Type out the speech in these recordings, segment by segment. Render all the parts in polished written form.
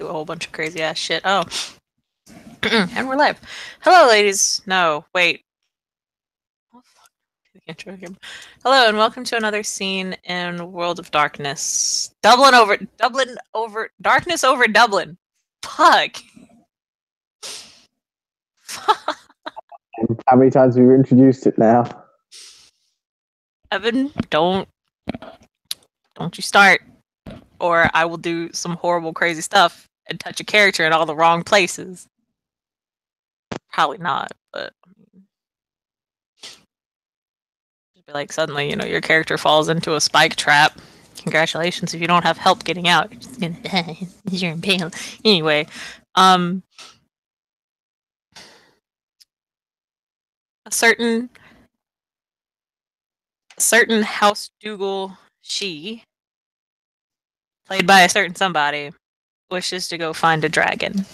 do a whole bunch of crazy ass shit. Oh. And we're live. Hello, ladies. No, wait. Oh, fuck. The intro again. Hello, and welcome to another scene in World of Darkness. Dublin over Darkness over Dublin. Fuck. Fuck. How many times have we introduced it now? Evan, don't you start, or I will do some horrible, crazy stuff and touch a character in all the wrong places. Probably not, but just be like suddenly, your character falls into a spike trap. Congratulations if you don't have help getting out. You're just gonna die. You're impaled. Anyway, a certain House Dougal, she, played by a certain somebody, wishes to go find a dragon.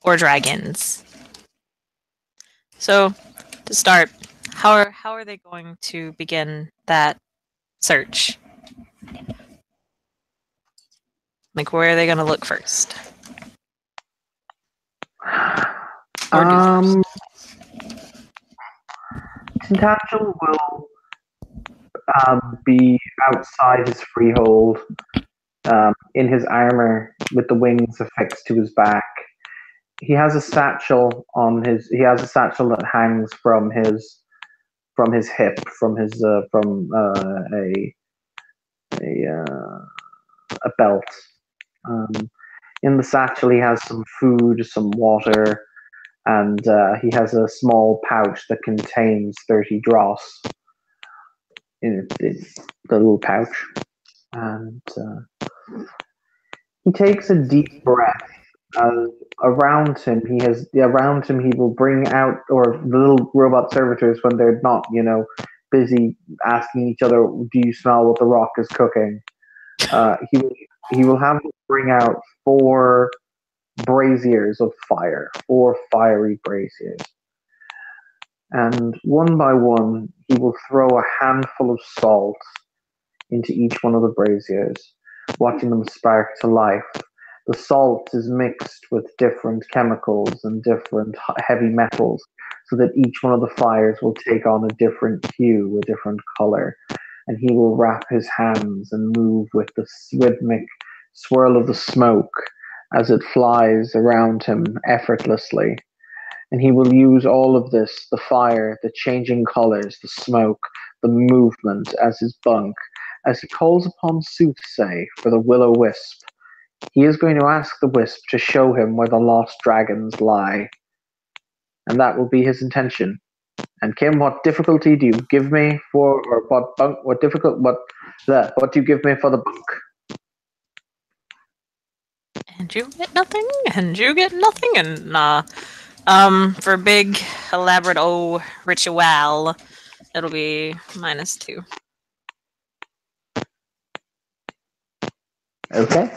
Or dragons. So, to start, how are they going to begin that search? Like, where are they going to look first? Or do first? Tintagel will be outside his freehold, in his armor with the wings affixed to his back. He has a satchel on his. He has a satchel that hangs from his hip, from a belt. Um, in the satchel, he has some food, some water, and he has a small pouch that contains 30 dross in the little pouch. And he takes a deep breath. Around him, he will bring out, or the little robot servitors, when they're not, busy asking each other, "Do you smell what the rock is cooking?" He will have them bring out 4 braziers of fire, 4 fiery braziers. And one by one, he will throw a handful of salt into each one of the braziers, watching them spark to life. The salt is mixed with different chemicals and different heavy metals, so that each one of the fires will take on a different hue, a different color. And he will wrap his hands and move with the rhythmic swirl of the smoke as it flies around him effortlessly. And he will use all of this, the fire, the changing colors, the smoke, the movement, as his bunk, as he calls upon Soothsay for the will-o'-wisp. He is going to ask the wisp to show him where the lost dragons lie. And that will be his intention. And Kim, what difficulty do you give me for, or what do you give me for the bunk? And you get nothing, and you get nothing, and for big, elaborate, ritual, it'll be -2. Okay.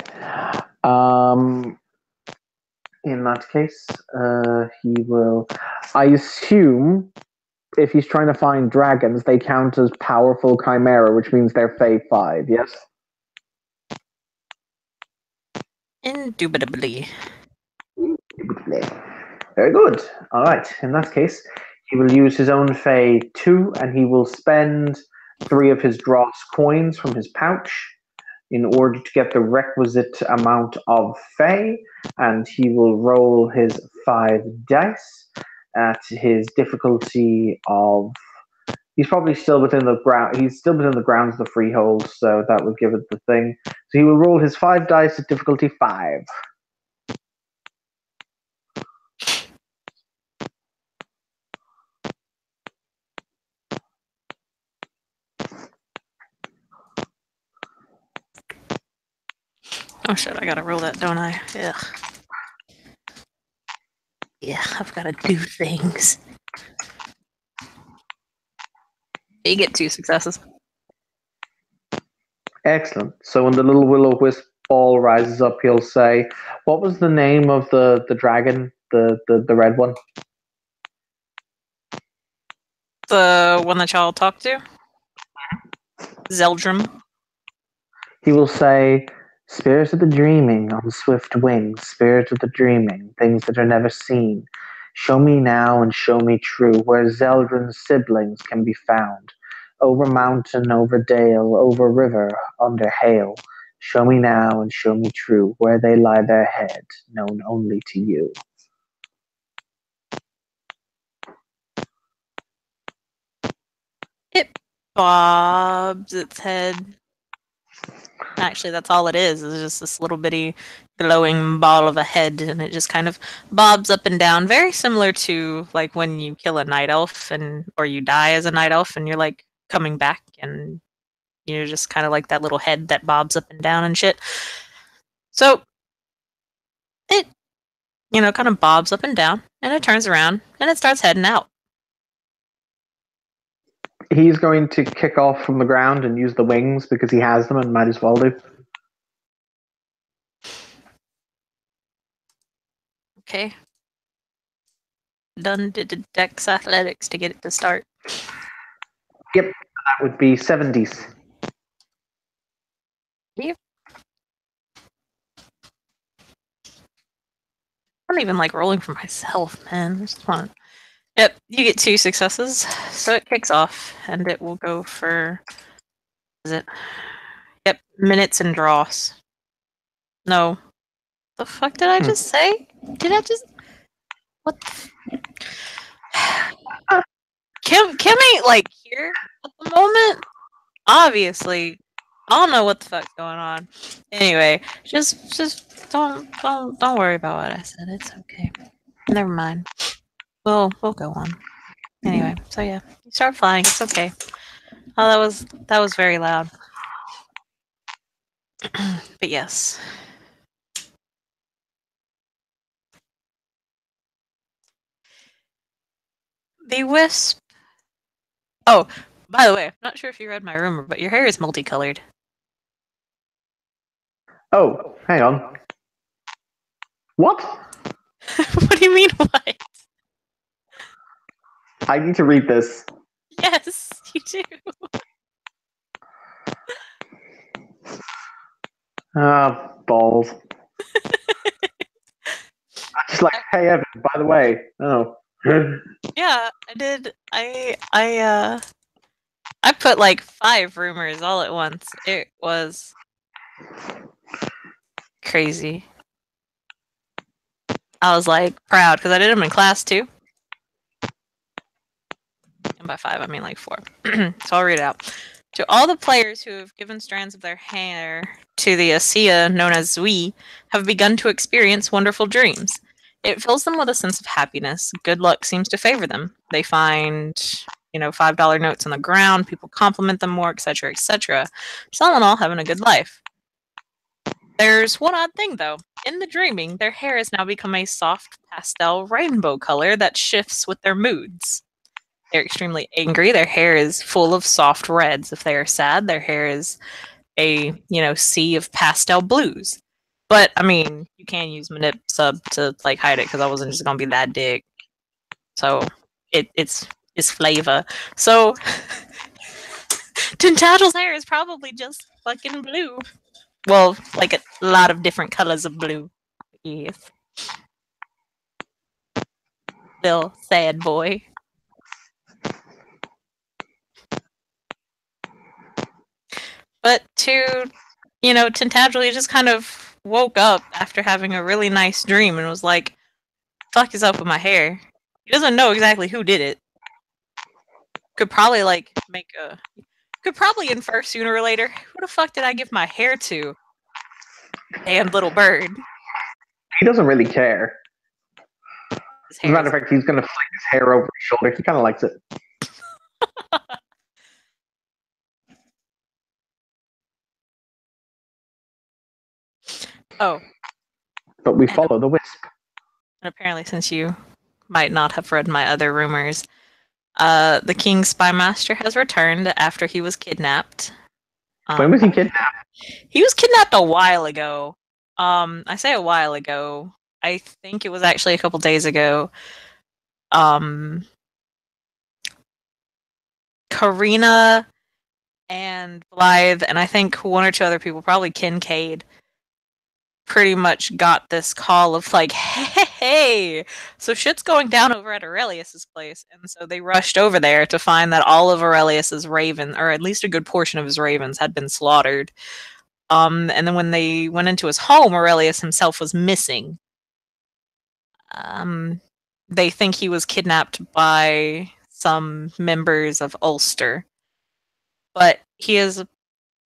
In that case, he will. I assume if he's trying to find dragons, they count as powerful chimera, which means they're Fae 5, yes? Indubitably. Very good. All right. In that case, he will use his own Fae 2, and he will spend 3 of his dross coins from his pouch in order to get the requisite amount of Fae, and he will roll his 5 dice at his difficulty of. He's probably still within the ground. He's still within the grounds of the freehold, so that would give it the thing. So he will roll his 5 dice at difficulty 5. Oh shit, I gotta roll that, don't I? Yeah. Yeah, I've gotta do things. You get 2 successes. Excellent. So when the little will-o'-wisp ball rises up, he'll say, "What was the name of the dragon, the red one?" The one that y'all talked to? Zeldrim. He will say, Spirit of the dreaming on swift wings, spirit of the dreaming, things that are never seen. Show me now and show me true, where Zeldrin's siblings can be found. Over mountain, over dale, over river, under hail. Show me now and show me true, where they lie their head, known only to you. It bobs its head. Actually, that's all it is. It's just this little bitty glowing ball of a head, and it just kind of bobs up and down, very similar to like when you kill a night elf or you die as a night elf and you're like coming back and you're just kind of like that little head that bobs up and down and shit. So it, kind of bobs up and down, and it turns around and it starts heading out. He's going to kick off from the ground and use the wings because he has them and might as well do. Okay. Done did Dex Athletics to get it to start. Yep, that would be 70s. Yep. I don't even like rolling for myself, man. It's fun. Yep, you get 2 successes. So it kicks off, and it will go for... Is it? Yep, minutes and draws. No. The fuck did I just say? Did I just... What the... Kim ain't, like, here at the moment. Obviously. I don't know what the fuck's going on. Anyway, just don't worry about what I said. It's okay. Never mind. We'll go on. Anyway, so yeah, you start flying. It's okay. Oh, that was very loud. But yes. The wisp. Oh, by the way, I'm not sure if you read my rumor, but your hair is multicolored. Oh, hang on. What? What do you mean, what? I need to read this. Yes, you do. Ah, balls. I'm just like, hey, Evan, by the way. Oh. Yeah, I did. I put like 5 rumors all at once. It was crazy. I was like proud because I did them in class too. And by 5, I mean like 4. So I'll read it out. To all the players who have given strands of their hair to the Asiya known as Zui have begun to experience wonderful dreams. It fills them with a sense of happiness. Good luck seems to favor them. They find, $5 notes on the ground. People compliment them more, etc., etc. Just all in all, having a good life. There's one odd thing, though. In the dreaming, their hair has now become a soft pastel rainbow color that shifts with their moods. They're extremely angry. Their hair is full of soft reds. If they are sad, their hair is a, sea of pastel blues. But, I mean, you can use manip sub to, like, hide it, because I wasn't just going to be that dick. So, it's flavor. So, Tintagle's hair is probably just fucking blue. Well, like a lot of different colors of blue. Yes. Little sad boy. But Tintagel, he just kind of woke up after having a really nice dream and was like, fuck is up with my hair? He doesn't know exactly who did it. Could probably, could probably infer sooner or later, who the fuck did I give my hair to? Damn little bird. He doesn't really care. As a matter of fact, he's going to flick his hair over his shoulder. He kind of likes it. Oh. But we follow the wisp. And apparently, since you might not have read my other rumors, the King's Spymaster has returned after he was kidnapped. When was he kidnapped? He was kidnapped a while ago. I say a while ago. I think it was actually a couple days ago. Karina and Blythe, and I think 1 or 2 other people, probably Kincaid, pretty much got this call of like, hey, so shit's going down over at Aurelius's place, and so they rushed over there to find that all of Aurelius's ravens, or at least a good portion of his ravens, had been slaughtered. And then when they went into his home, Aurelius himself was missing. They think he was kidnapped by some members of Ulster, but he has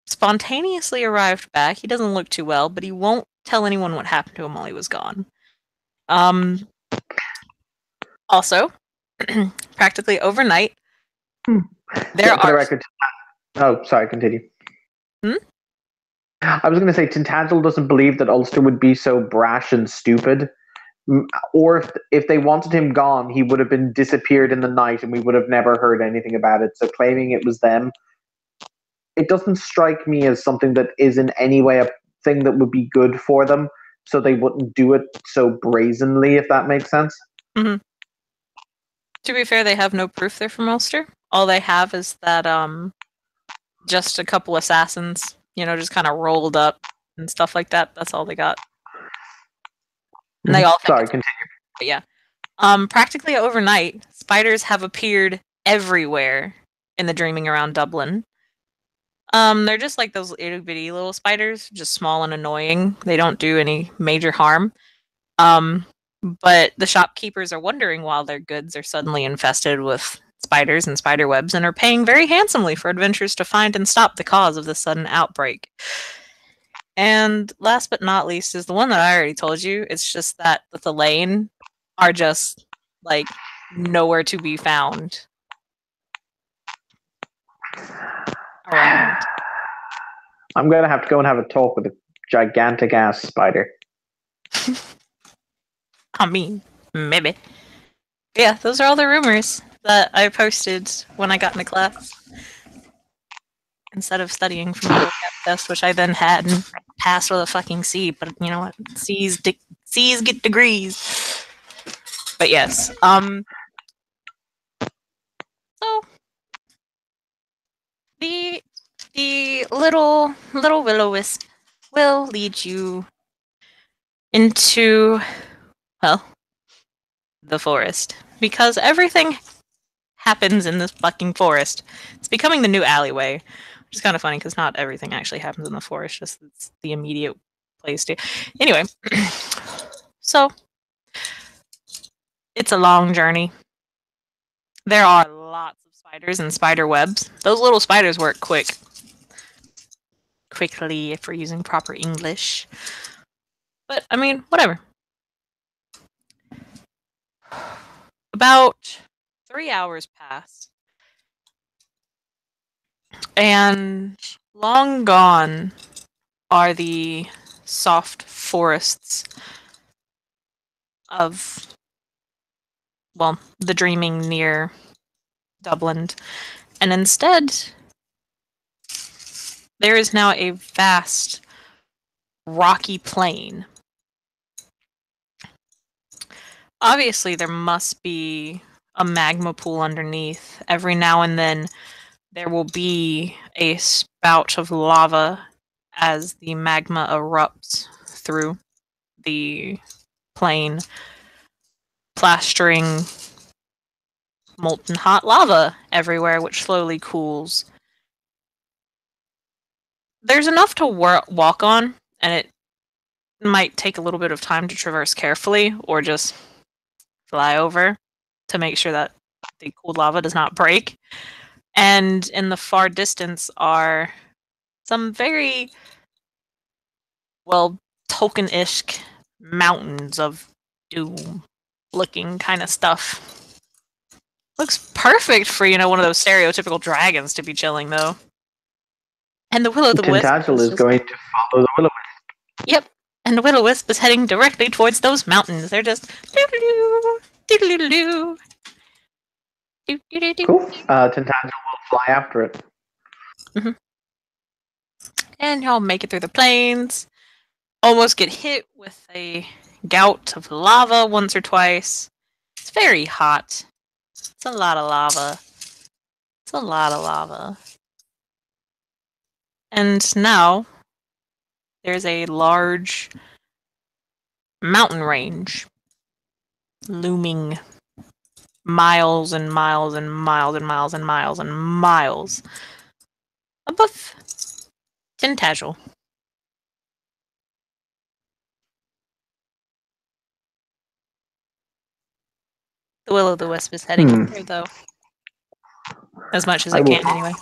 spontaneously arrived back. He doesn't look too well, but he won't tell anyone what happened to him while he was gone. Also, practically overnight, there For the are. record, oh, sorry, continue. Hmm? I was going to say, Tintagel doesn't believe that Ulster would be so brash and stupid. Or if they wanted him gone, he would have been disappeared in the night and we would have never heard anything about it. So claiming it was them, it doesn't strike me as something that is in any way a thing that would be good for them. So they wouldn't do it so brazenly, if that makes sense. Mm-hmm. To be fair, they have no proof they're from Ulster. All they have is that just a couple assassins, just kind of rolled up and stuff like that. That's all they got. And they all think Sorry, it's continue. but yeah. Practically overnight, spiders have appeared everywhere in the Dreaming Around Dublin. They're just like those itty bitty little spiders, just small and annoying. They don't do any major harm. But the shopkeepers are wondering why their goods are suddenly infested with spiders and spider webs and are paying very handsomely for adventurers to find and stop the cause of this sudden outbreak. And last but not least is the one that I already told you. It's just that the Thelaine are just like nowhere to be found around. I'm going to have to go and have a talk with a gigantic ass spider. I mean, maybe. Yeah, those are all the rumors that I posted when I got into class. Instead of studying for my vocab test, which I then had and passed with a fucking C, but you know what? C's get degrees. But yes, so the little will-o-wisp will lead you into, well, the forest, because everything happens in this fucking forest. It's becoming the new alleyway, which is kind of funny because not everything actually happens in the forest, just it's the immediate place to. Anyway, so it's a long journey. There are lots of spiders and spider webs. Those little spiders work quickly if we're using proper English. But I mean, whatever. About 3 hours pass, and long gone are the soft forests of, well, the dreaming near Dublin. And instead, there is now a vast rocky plain. Obviously, there must be a magma pool underneath. Every now and then, there will be a spout of lava as the magma erupts through the plain, plastering molten hot lava everywhere, which slowly cools. There's enough to walk on, and it might take a little bit of time to traverse carefully, or just fly over to make sure that the cooled lava does not break. And in the far distance are some very, well, Tolkien-ish mountains of doom looking kind of stuff. Looks perfect for, one of those stereotypical dragons to be chilling, though. And the Will-o'-the-Wisp Tintagel is going to follow the Will-o'-wisp. Yep. And the Will-o'-Wisp is heading directly towards those mountains. They're just doo-doo-doo, doo-doo-doo-doo. Cool. Tintagel will fly after it. Mm-hmm. And y'all make it through the plains. Almost get hit with a gout of lava once or twice. It's very hot. It's a lot of lava. It's a lot of lava. And now there's a large mountain range looming miles and miles and miles and miles and miles and miles above Tintagel. The Will-o'-the-Wisp is heading in there, though. As much as it can, anyway.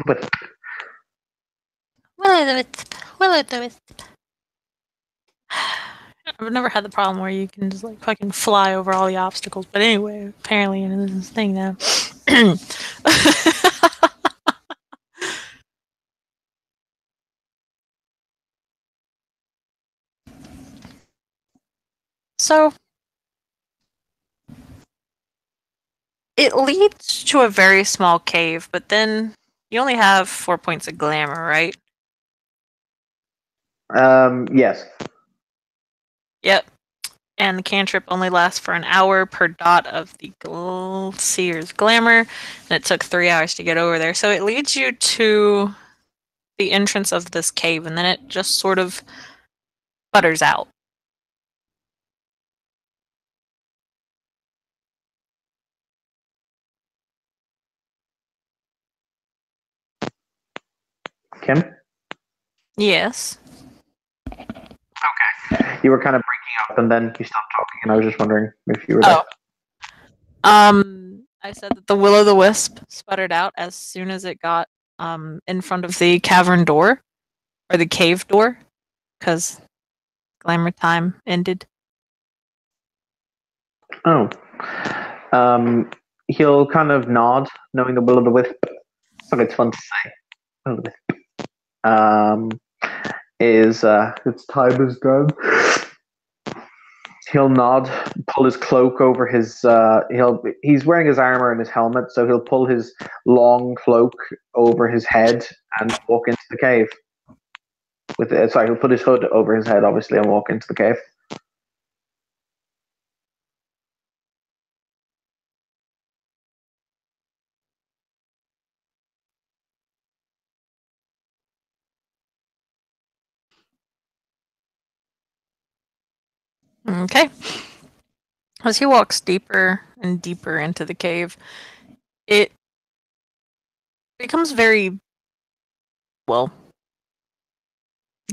But Will-o'-the-Wisp. Will-o'-the-Wisp. I've never had the problem where you can just like fucking fly over all the obstacles, but anyway, apparently it is this thing now. So it leads to a very small cave, but then you only have 4 points of glamour, right? yes. Yep. And the cantrip only lasts for an hour per dot of the Seer's glamour, and it took 3 hours to get over there. So it leads you to the entrance of this cave, and then it just sort of butters out. Kim? Yes. Okay. You were kind of breaking up and then you stopped talking, and I was just wondering if you were there. I said that the Will-o'-the-Wisp sputtered out as soon as it got in front of the cavern door, or the cave door, because glamour time ended. Oh. He'll kind of nod, knowing the Will-o'-the-Wisp. But it's fun to say. Will-o'-the-Wisp. Its time is done. He'll nod, pull his cloak over his. He's wearing his armor and his helmet, so he'll pull his long cloak over his head and walk into the cave. He'll put his hood over his head, obviously, and walk into the cave. Okay. As he walks deeper and deeper into the cave, it becomes very, well,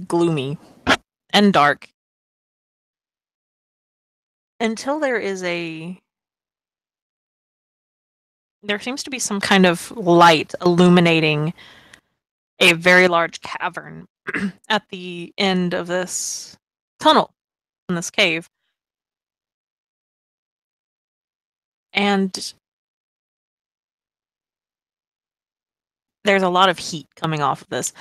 gloomy and dark. Until there seems to be some kind of light illuminating a very large cavern at the end of this tunnel in this cave. And there's a lot of heat coming off of this,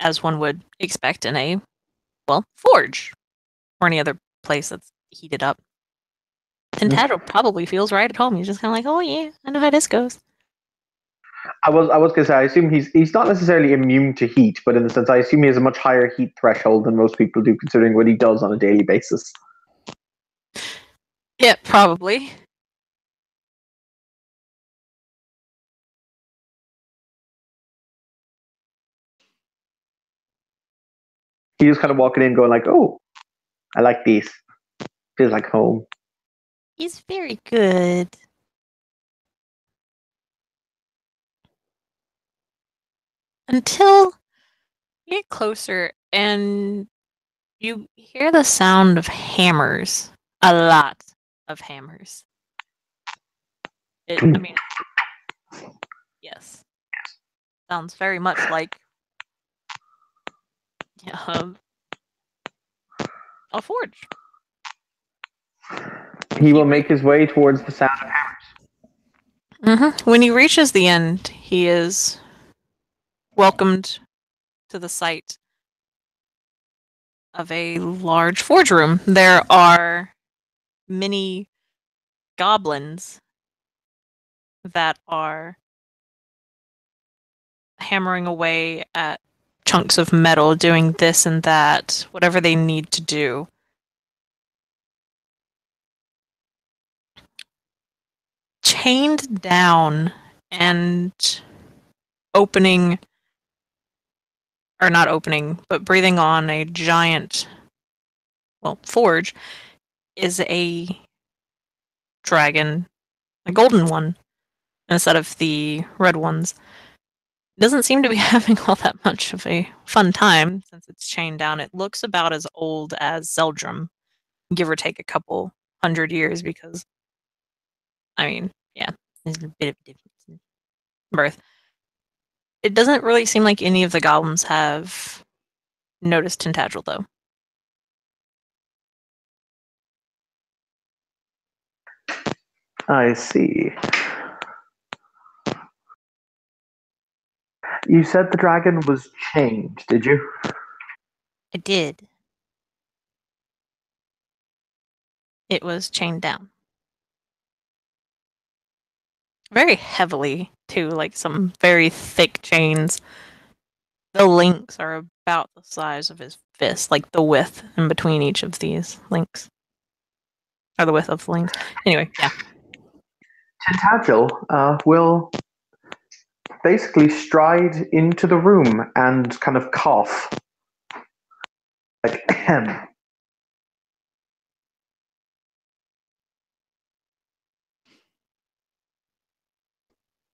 as one would expect in a, forge or any other place that's heated up. Tintagel probably feels right at home. He's just kind of like, oh yeah, I know how this goes. I was gonna say, I assume he's not necessarily immune to heat, but in the sense, I assume he has a much higher heat threshold than most people do, considering what he does on a daily basis. Yeah, probably. He's just kind of walking in, going like, "Oh, I like these. Feels like home." He's very good. Until you get closer and you hear the sound of hammers. A lot of hammers. I mean, yes. Sounds very much like a forge. He will make his way towards the sound of hammers. Mm-hmm. When he reaches the end, he is welcomed to the site of a large forge room. There are many goblins that are hammering away at chunks of metal, doing this and that, whatever they need to do. Chained down and opening, or not opening, but breathing on a giant forge, is a dragon, a golden one, instead of the red ones. It doesn't seem to be having all that much of a fun time since it's chained down. It looks about as old as Zeldrum, give or take a couple 100 years, because, I mean, yeah, there's a bit of difference in birth. It doesn't really seem like any of the goblins have noticed Tintagel, though. I see. You said the dragon was chained, did you? I did. It was chained down. Very heavily, too, like some very thick chains. The links are about the size of his fist, like the width in between each of these links. Or the width of the links. Anyway, yeah. Tintagel will basically stride into the room and kind of cough. Like, ahem.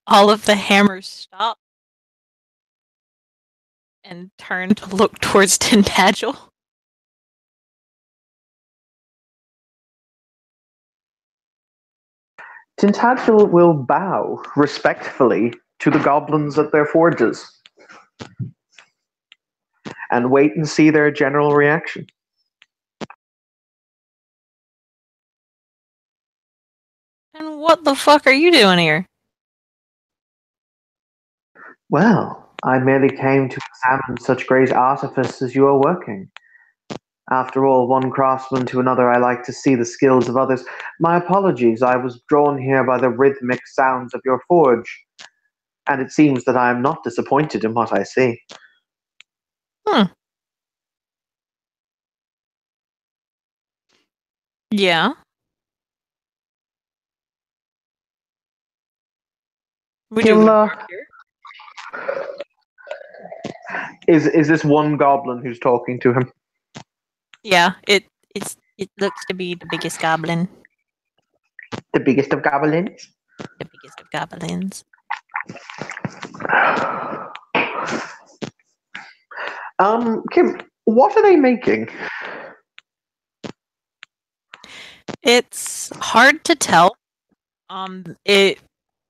All of the hammers stop and turn to look towards Tintagel. Tintagel will bow respectfully to the goblins at their forges and wait and see their general reaction. And what the fuck are you doing here? Well, I merely came to examine such great artifice as you are working. After all, one craftsman to another, I like to see the skills of others. My apologies, I was drawn here by the rhythmic sounds of your forge, and it seems that I am not disappointed in what I see. Yeah. We do good He'll, work here. is this one goblin who's talking to him? Yeah, it looks to be the biggest goblin. The biggest of goblins? The biggest of goblins. Kim, what are they making? It's hard to tell.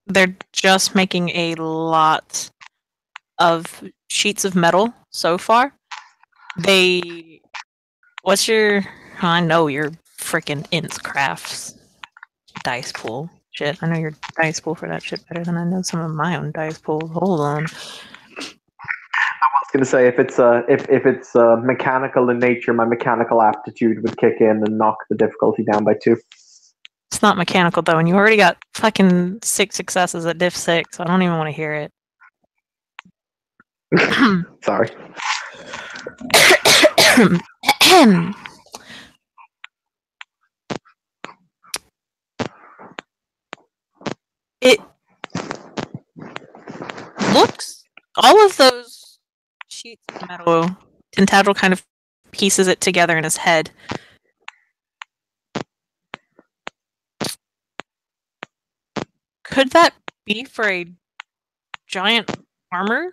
They're just making a lot of sheets of metal so far. What's your? I know your freaking Ints Crafts dice pool shit. I know your dice pool for that shit better than I know some of my own dice pools. Hold on. I was going to say if it's mechanical in nature, my mechanical aptitude would kick in and knock the difficulty down by 2. It's not mechanical though, and you already got fucking 6 successes at Diff 6. So I don't even want to hear it. Sorry. It looks, all of those sheets of metal, Tintagel kind of pieces it together in his head. Could that be for a giant armor?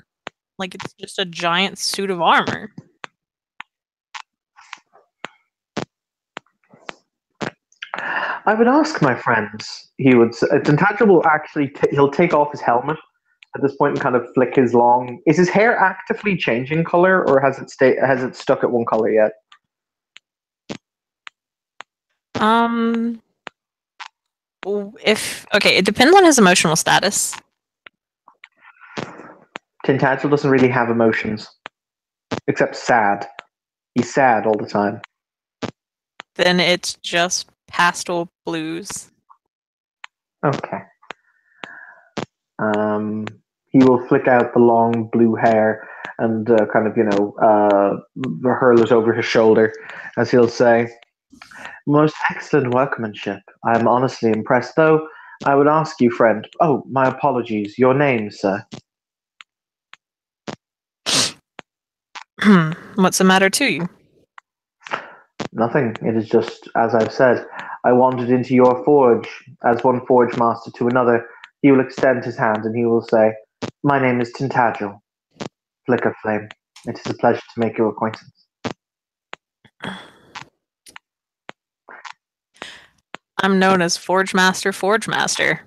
Like it's just a giant suit of armor. I would ask my friends. He would. Tintagel will actually. He'll take off his helmet at this point and kind of flick his long. Is his hair actively changing color, or has it stuck at one color yet? It depends on his emotional status. Tintagel doesn't really have emotions, except sad. He's sad all the time. Then it's just pastel blues. Okay. He will flick out the long blue hair and kind of, hurl it over his shoulder as he'll say, "Most excellent workmanship. I am honestly impressed, though. I would ask you, friend. Oh, my apologies. Your name, sir?" What's the matter to you? Nothing. It is just, as I've said, I wandered into your forge as one forge master to another. He will extend his hand and he will say, "My name is Tintagel, Flicker Flame. It is a pleasure to make your acquaintance." I'm known as Forge Master, Forge Master.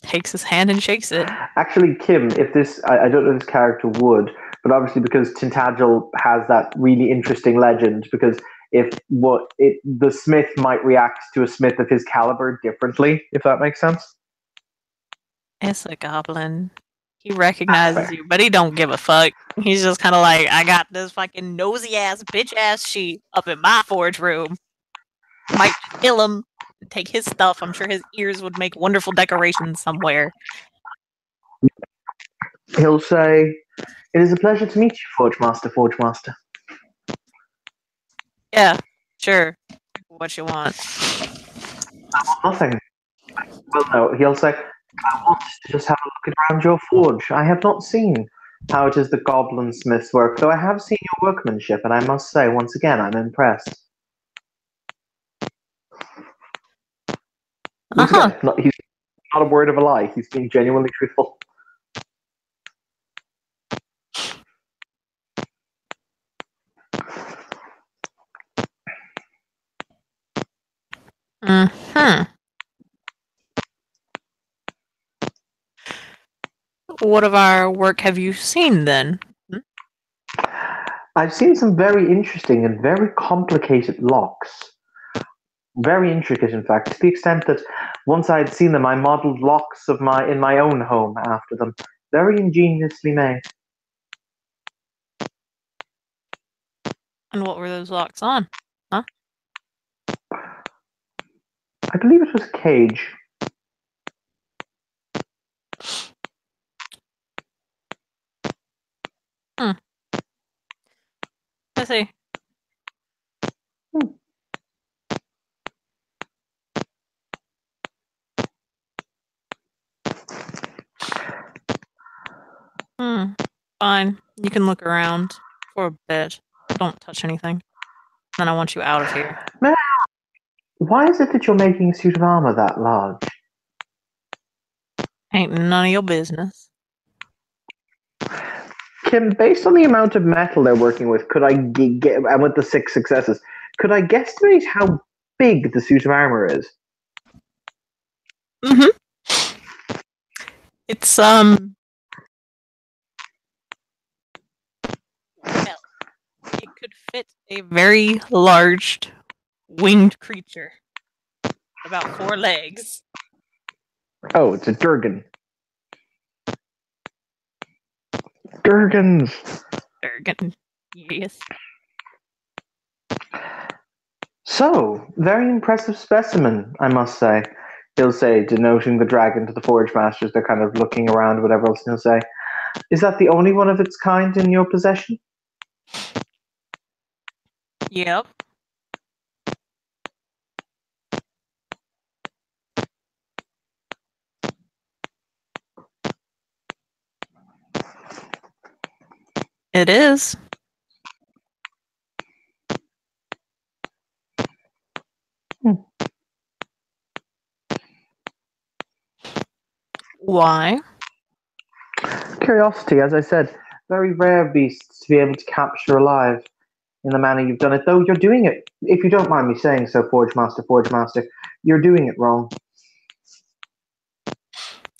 Takes his hand and shakes it. Actually, Kim, if this, I don't know if this character would, but obviously because Tintagel has that really interesting legend, because the smith might react to a smith of his caliber differently, if that makes sense. It's a goblin. He recognizes you, but he don't give a fuck. He's just kind of like, I got this fucking nosy ass, bitch ass sheep up in my forge room. Might kill him, take his stuff. I'm sure his ears would make wonderful decorations somewhere. He'll say, "It is a pleasure to meet you, Forge Master, Forge Master." Yeah, sure. What you want? Nothing. Well, no, he'll say, "I want to just have a look around your forge. I have not seen how it is the goblin smiths work, though I have seen your workmanship, and I must say, once again, I'm impressed." Once again, he's not a word of a lie. He's being genuinely truthful. What of our work have you seen then? I've seen some very interesting and very complicated locks. Very intricate, in fact, to the extent that once I had seen them, I modelled locks in my own home after them. Very ingeniously made. And what were those locks on? Huh? I believe it was a cage. I see. Fine. You can look around for a bit. Don't touch anything. Then I want you out of here. Why is it that you're making a suit of armor that large? Ain't none of your business. Kim, based on the amount of metal they're working with, could I get, and with the 6 successes, could I guesstimate how big the suit of armor is? It's well, it could fit a very large winged creature. About 4 legs. Oh, it's a Durgan. Durgans. Durgan. Yes. So, very impressive specimen, I must say. He'll say, denoting the dragon to the Forge Masters. They're kind of looking around, whatever else, and he'll say, "Is that the only one of its kind in your possession?" Yep. It is. Why? Curiosity, as I said, very rare beasts to be able to capture alive in the manner you've done it. Though you're doing it, if you don't mind me saying so, Forge Master, you're doing it wrong.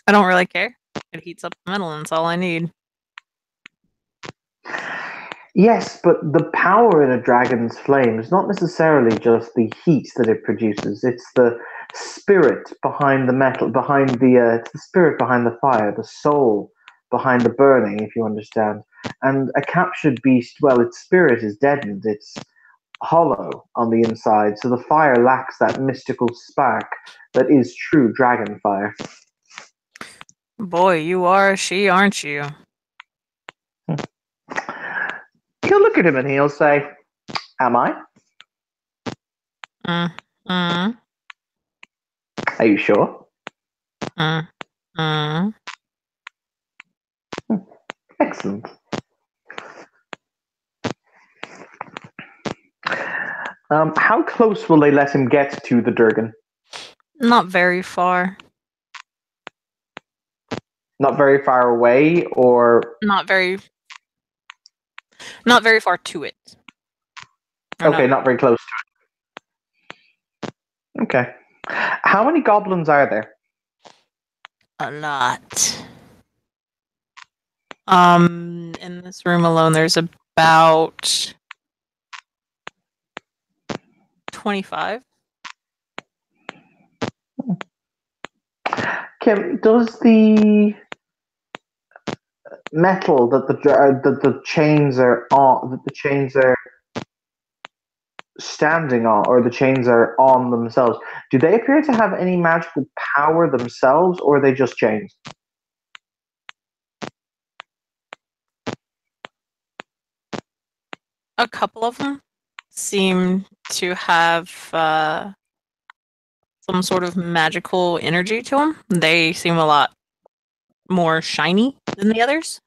I don't really care. It heats up the metal and it's all I need. Yes, but the power in a dragon's flame is not necessarily just the heat that it produces. It's the spirit behind the metal, it's the spirit behind the fire, the soul behind the burning, if you understand. And a captured beast, well, its spirit is deadened. It's hollow on the inside, so the fire lacks that mystical spark that is true dragon fire. Boy, you are a she, aren't you? He'll look at him and he'll say, "Am I? Are you sure?" Excellent. How close will they let him get to the Durgan? Not very far. Not very far away, or Not very far to it. okay, not very close to it. Okay. How many goblins are there? A lot. In this room alone, there's about 25. Kim, does the metal that the chains are on, that the chains are standing on, or the chains are on themselves, do they appear to have any magical power themselves, or are they just chains? A couple of them seem to have some sort of magical energy to them. They seem a lot more shiny than the others.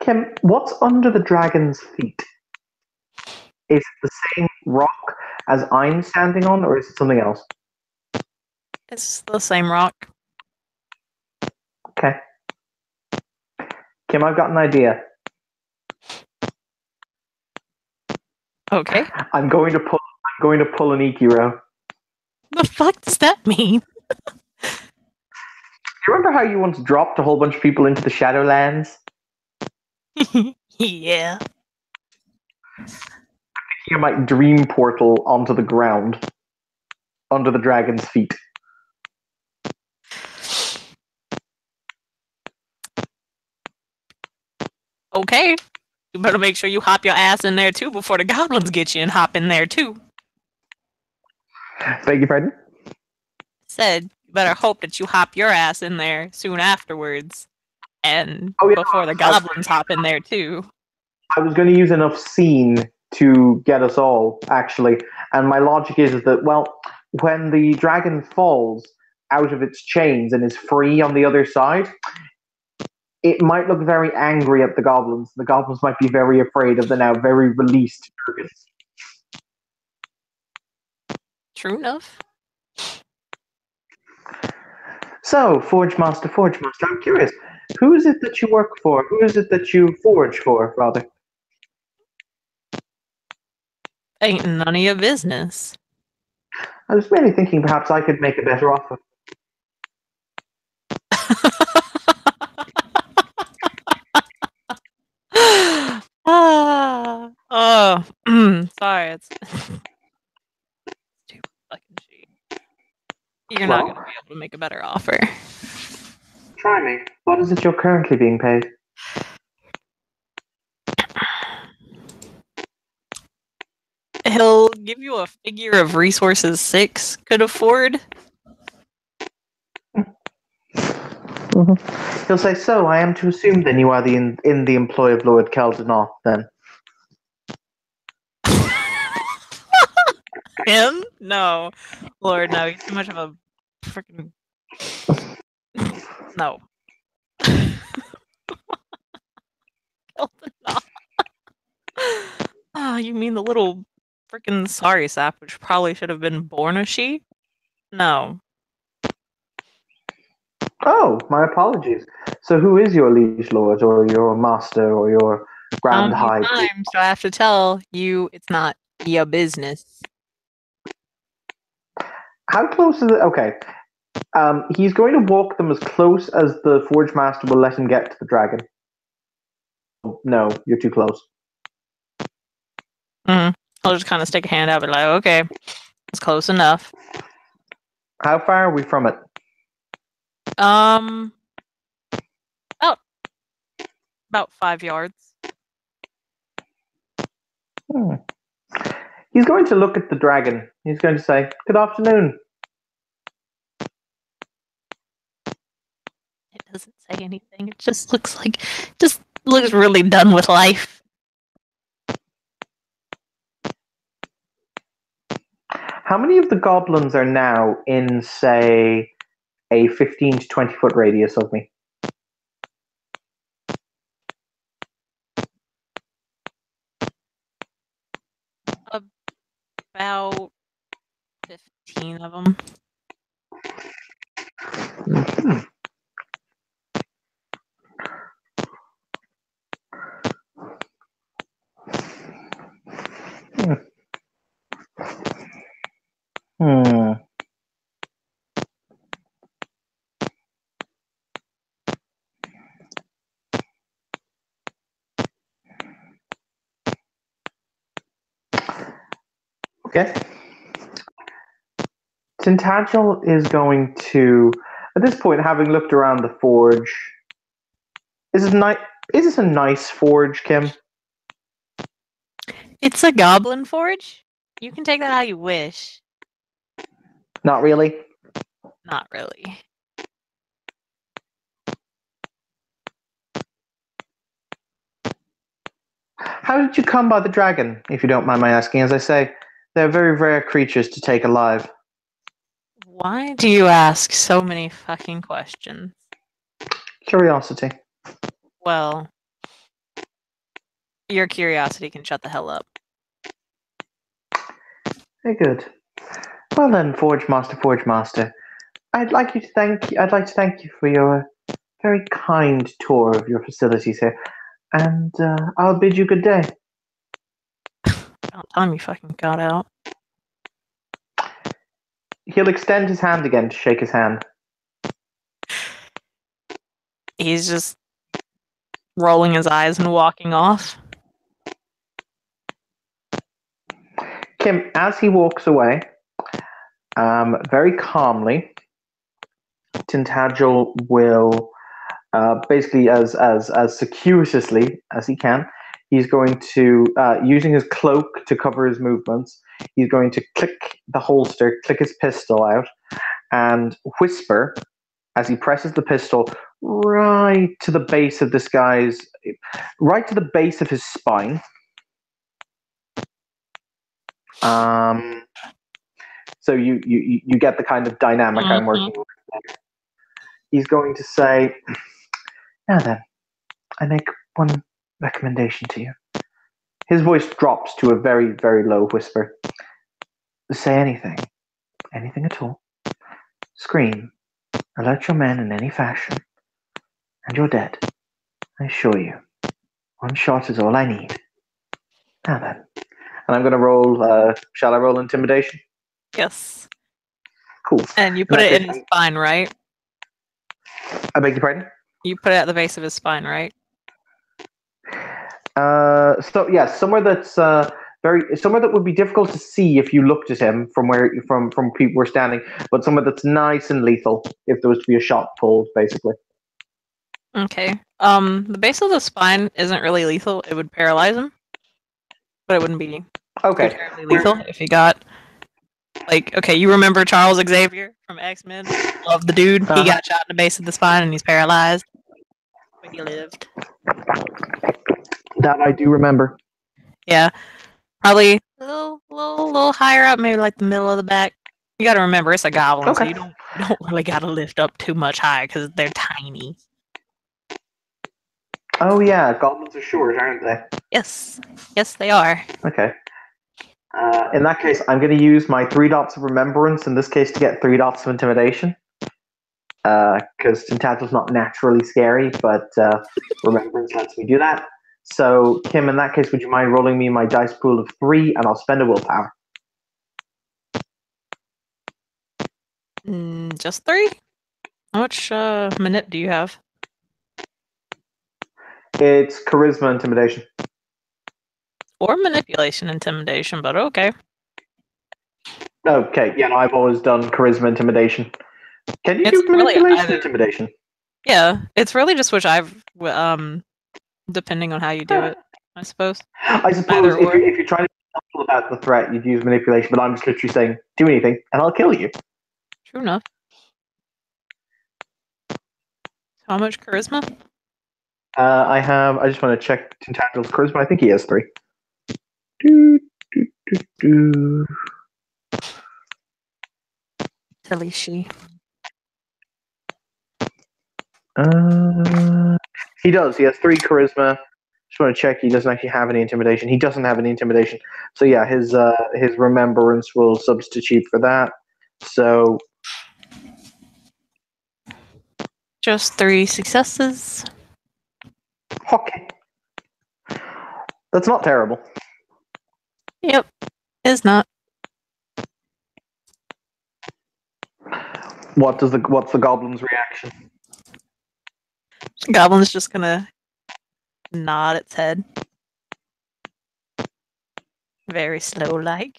Kim, what's under the dragon's feet? Is it the same rock as I'm standing on, or is it something else? It's the same rock. Okay. Kim, I've got an idea. Okay. I'm going to pull an Ikiro. The fuck does that mean? Do you remember how you once dropped a whole bunch of people into the Shadowlands? Yeah. You might dream portal onto the ground under the dragon's feet. Okay. You better make sure you hop your ass in there too before the goblins get you and hop in there too. Beg your pardon? Said you better hope that you hop your ass in there soon afterwards. And before the goblins hop in there too. I was going to use enough scene to get us all, actually. And my logic is that, well, when the dragon falls out of its chains and is free on the other side, it might look very angry at the goblins. The goblins might be very afraid of the now very released Durgan. True enough. So, Forge Master, I'm curious. Who is it that you work for? Who is it that you forge for, rather? Ain't none of your business. I was really thinking perhaps I could make a better offer. Oh, sorry. It's stupid fucking shit. You're not going to be able to make a better offer. Try me. What is it you're currently being paid? He'll give you a figure of resources 6 could afford. Mm-hmm. He'll say, so I am to assume then you are in the employ of Lord Keldenor, then. Him? No. Lord, no. He's too much of a freaking... No. Oh, you mean the little freaking sorry sap, which probably should have been born a she? No. Oh, my apologies. So who is your liege lord, or your master, or your grand high priest? So I have to tell you it's not your business. How close is it? Okay. He's going to walk them as close as the Forge Master will let him get to the dragon. No, you're too close. Mm-hmm. I'll just kind of stick a hand out and be like, okay, it's close enough. How far are we from it? About 5 yards. He's going to look at the dragon. He's going to say, good afternoon. It doesn't say anything. It just looks really done with life. How many of the goblins are now in, say, a 15 to 20 foot radius of me? About 15 of them. Okay. Tintagel is going to, at this point, having looked around the forge, is this a nice forge, Kim? It's a goblin forge. You can take that how you wish. Not really. Not really. How did you come by the dragon, if you don't mind my asking? As I say, they're very rare creatures to take alive. Why do you ask so many fucking questions? Curiosity. Well, your curiosity can shut the hell up. Very good. Well then, Forge Master, I'd like to thank you for your very kind tour of your facilities here, and I'll bid you good day. About time you fucking got out. He'll extend his hand again to shake his hand. He's just rolling his eyes and walking off. Kim, as he walks away, very calmly, Tintagel will basically as circuitously as he can. He's going to, using his cloak to cover his movements, he's going to click the holster, click his pistol out, and whisper as he presses the pistol right to the base of this guy's, right to the base of his spine. So you get the kind of dynamic I'm working with there. He's going to say, now then, I make one recommendation to you. His voice drops to a very, very low whisper. Say anything. Anything at all. Scream. Alert your men in any fashion. And you're dead. I assure you. One shot is all I need. Now then. And I'm going to roll, shall I roll intimidation? Yes. Cool. And you put it in his spine, right? I beg your pardon? You put it at the base of his spine, right? So yeah, somewhere that's somewhere that would be difficult to see if you looked at him from people were standing, but somewhere that's nice and lethal if there was to be a shot pulled, basically. Okay. The base of the spine isn't really lethal. It would paralyze him, but it wouldn't be too terribly lethal if he got okay, you remember Charles Xavier from X-Men? Love the dude. He got shot in the base of the spine and he's paralyzed. But he lived. That I do remember. Yeah. Probably a little higher up, maybe like the middle of the back. You gotta remember it's a goblin, so you don't really gotta lift up too much high because they're tiny. Oh yeah, goblins are short, aren't they? Yes. Yes, they are. Okay. In that case, I'm going to use my 3 dots of remembrance in this case to get 3 dots of intimidation. Because Tintagel's not naturally scary, but remembrance lets me do that. So, Kim, in that case, would you mind rolling me my dice pool of 3, and I'll spend a willpower. Just 3? How much manip do you have? It's charisma intimidation. Or manipulation intimidation, but okay. Okay, yeah, no, I've always done charisma intimidation. Can you do manipulation intimidation? Yeah, it's really just which I've depending on how you do it, I suppose. I suppose if you're trying to be helpful about the threat, you'd use manipulation, but I'm just literally saying, do anything, and I'll kill you. True enough. How much charisma? I just want to check Tintagel's charisma. I think he has 3. Silly she. He does. He has 3 charisma. Just want to check he doesn't actually have any intimidation. He doesn't have any intimidation. So yeah, his remembrance will substitute for that. So just 3 successes. okay. That's not terrible. Yep, it's not. What's the goblin's reaction? Goblin's just gonna nod its head. Very slow like.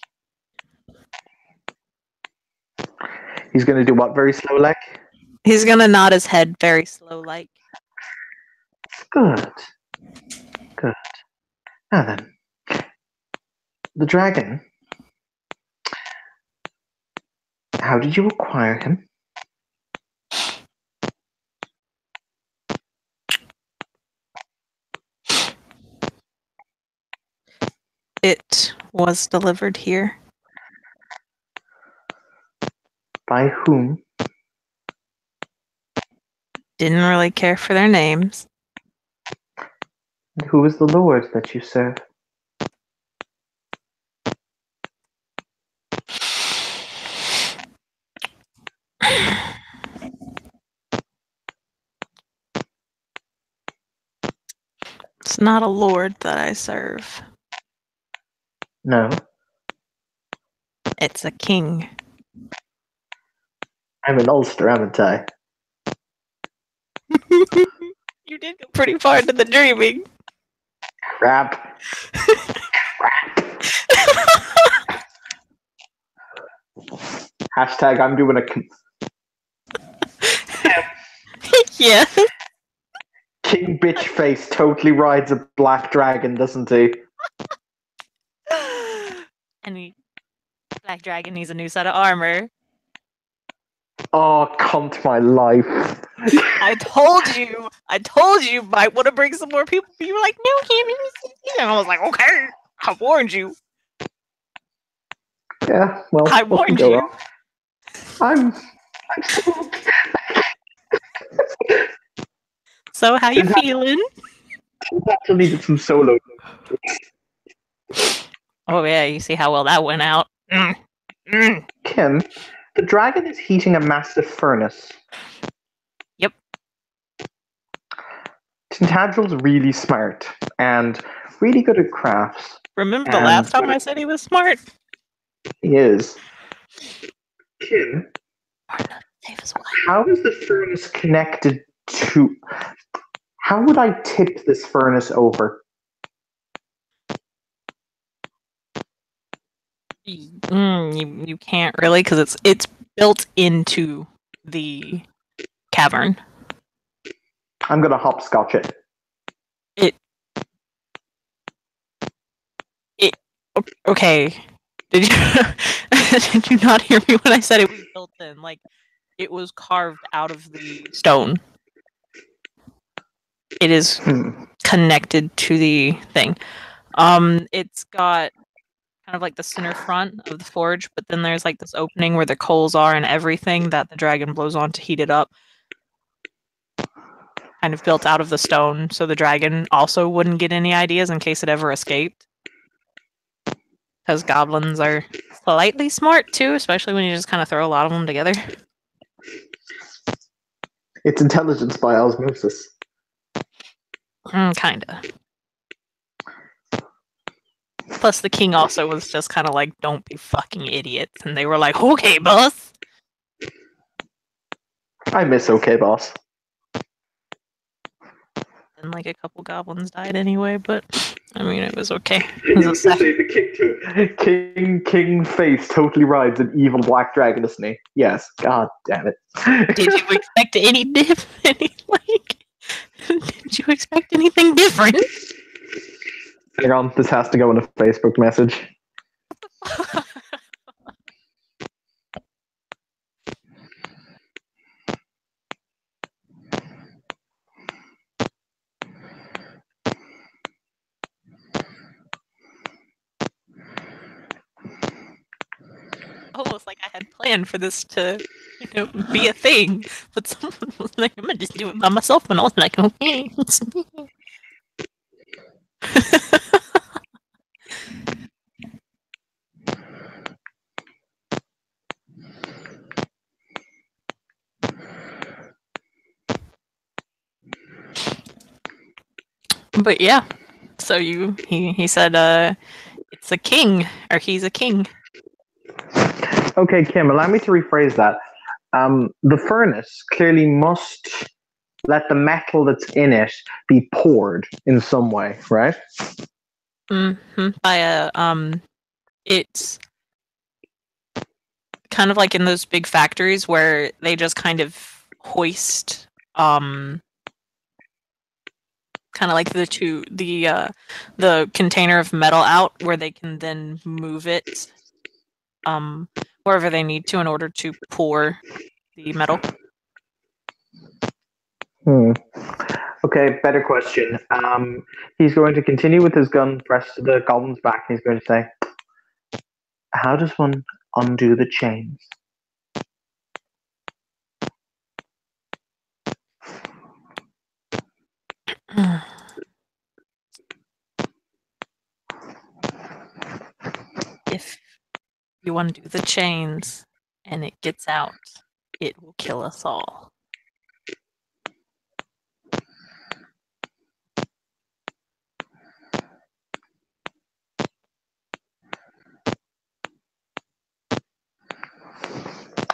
He's gonna do what very slow like? He's gonna nod his head very slow like. Good. Good. Now then. The dragon. How did you acquire him? It was delivered here. By whom? Didn't really care for their names. And who is the lord that you serve? It's not a lord that I serve. No. It's a king. I'm an Ulster, haven't I? You did go pretty far into the dreaming. Crap. Crap. Hashtag I'm doing a... Yeah. King bitch face totally rides a black dragon, doesn't he? And Black Dragon needs a new set of armor. Oh, cunt my life. I told you might want to bring some more people. You were like, no, can't be. And I was like, okay, I warned you. Yeah, well, I warned you. I'm So how you feeling? actually needed some solo. Oh yeah, you see how well that went out. Kim, the dragon is heating a massive furnace. Yep. Tintagil's really smart and really good at crafts. Remember the last time I said he was smart? He is. Kim, how is the furnace connected to... How would I tip this furnace over? You can't really, because it's built into the cavern. I'm gonna hopscotch it. Okay. Did you not hear me when I said it was built in? Like, it was carved out of the stone. It is connected to the thing. It's got kind of like the center front of the forge, but then there's like this opening where the coals are and everything that the dragon blows on to heat it up. Kind of built out of the stone, so the dragon also wouldn't get any ideas in case it ever escaped. Because goblins are slightly smart too, especially when you just kind of throw a lot of them together. It's intelligence by osmosis. Kinda. Plus, the king also was just kind of like, don't be fucking idiots. And they were like, okay, boss. I miss OK Boss. And like a couple goblins died anyway, but I mean, it was okay. It was the king face totally rides an evil black dragon, doesn't he? Yes. God damn it. Did you expect any did you expect anything different? Hang on, this has to go in a Facebook message. Almost like I had planned for this to, be a thing. But someone was like, I'm gonna just do it by myself, and I was like, okay. But yeah, so he said it's a king, or he's a king. Okay, Kim, allow me to rephrase that. The furnace clearly must let the metal that's in it be poured in some way, right? By it's kind of like in those big factories where they just kind of hoist kind of like the container of metal out where they can then move it wherever they need to in order to pour the metal. Okay, better question. He's going to continue with his gun pressed to the goblin's back, and he's going to say, "How does one undo the chains?" If you undo the chains and it gets out, it will kill us all.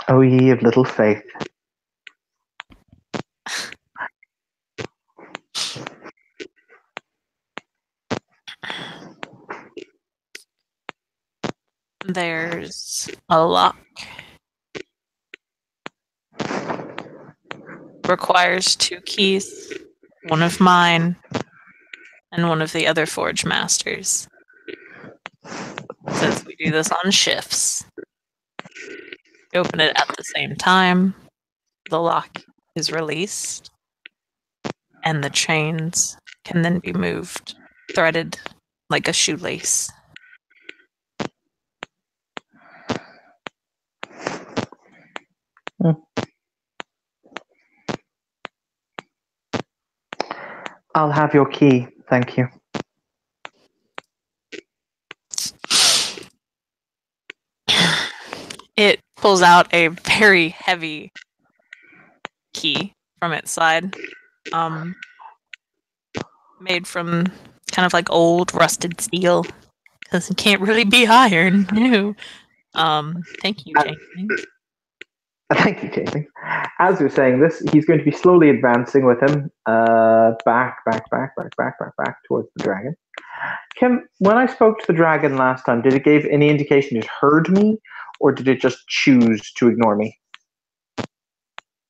O ye of little faith. There's a lock. Requires 2 keys, one of mine and one of the other Forge Masters. Since we do this on shifts. You open it at the same time, the lock is released, and the chains can then be moved, threaded like a shoelace. I'll have your key, thank you. It pulls out a very heavy key from its side, made from kind of like old rusted steel, because it can't really be iron. No. Thank you, James. Thank you, Jamie. As you're saying this, he's going to be slowly advancing with him, back towards the dragon. Kim, when I spoke to the dragon last time, did it give any indication it heard me, or did it just choose to ignore me?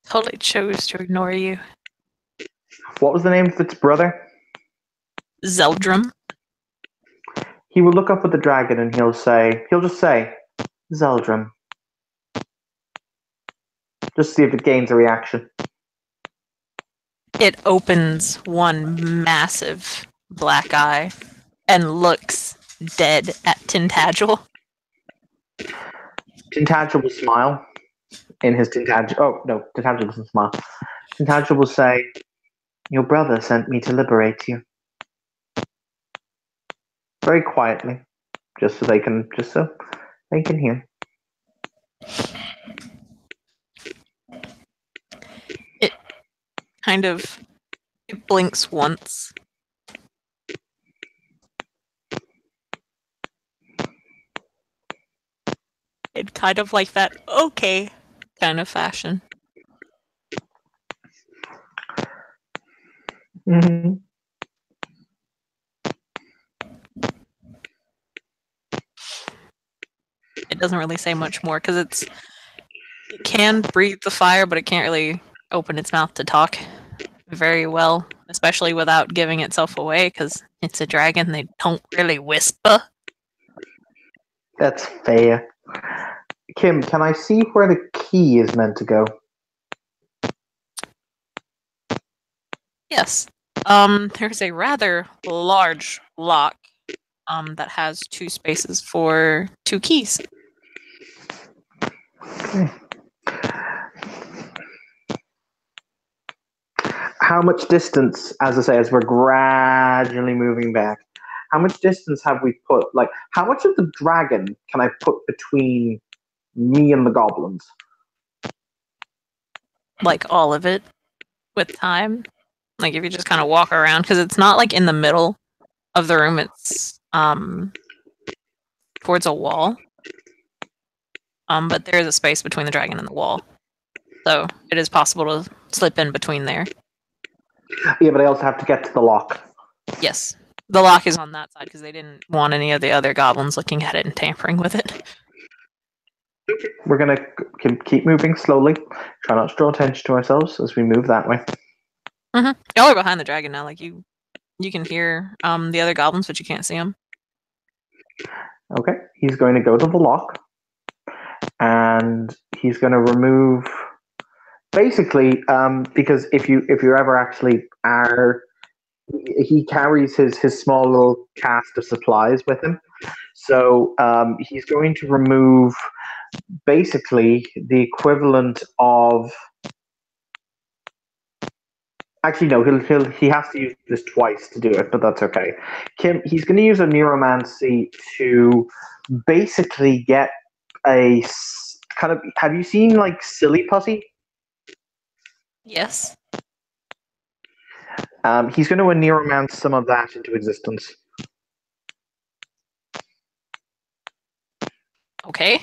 Totally chose to ignore you. What was the name of its brother? Zeldrum. He will look up at the dragon and he'll just say, Zeldrum. Just see if it gains a reaction. It opens one massive black eye and looks dead at Tintagel. Tintagel will smile in his Tintagel. Oh, no, Tintagel doesn't smile. Tintagel will say, your brother sent me to liberate you. Very quietly, just so they can hear. It kind of blinks once. It kind of like that okay kind of fashion. Mm-hmm. It doesn't really say much more because it can breathe the fire, but it can't really open its mouth to talk very well, especially without giving itself away because it's a dragon. They don't really whisper. That's fair. Kim, can I see where the key is meant to go? Yes. There's a rather large lock that has 2 spaces for 2 keys. Okay. How much distance, as I say, as we're gradually moving back, how much distance have we put? Like, how much of the dragon can I put between me and the goblins? Like all of it with time. Like if you just kind of walk around, because it's not like in the middle of the room. It's towards a wall. But there is a space between the dragon and the wall, so it is possible to slip in between there. Yeah, but I also have to get to the lock. Yes, the lock is on that side because they didn't want any of the other goblins looking at it and tampering with it. We're gonna keep moving slowly. Try not to draw attention to ourselves as we move that way. Mm-hmm. Y'all are behind the dragon now. Like you can hear the other goblins, but you can't see them. Okay, he's going to go to the lock, and he's going to remove. Basically, because if you ever actually are, he carries his small little cast of supplies with him. So he's going to remove basically the equivalent of. Actually, no. He has to use this twice to do it, but that's okay. He's going to use a neuromancy to basically get a kind of. Have you seen like silly putty? Yes. He's going to neuromancy some of that into existence. Okay.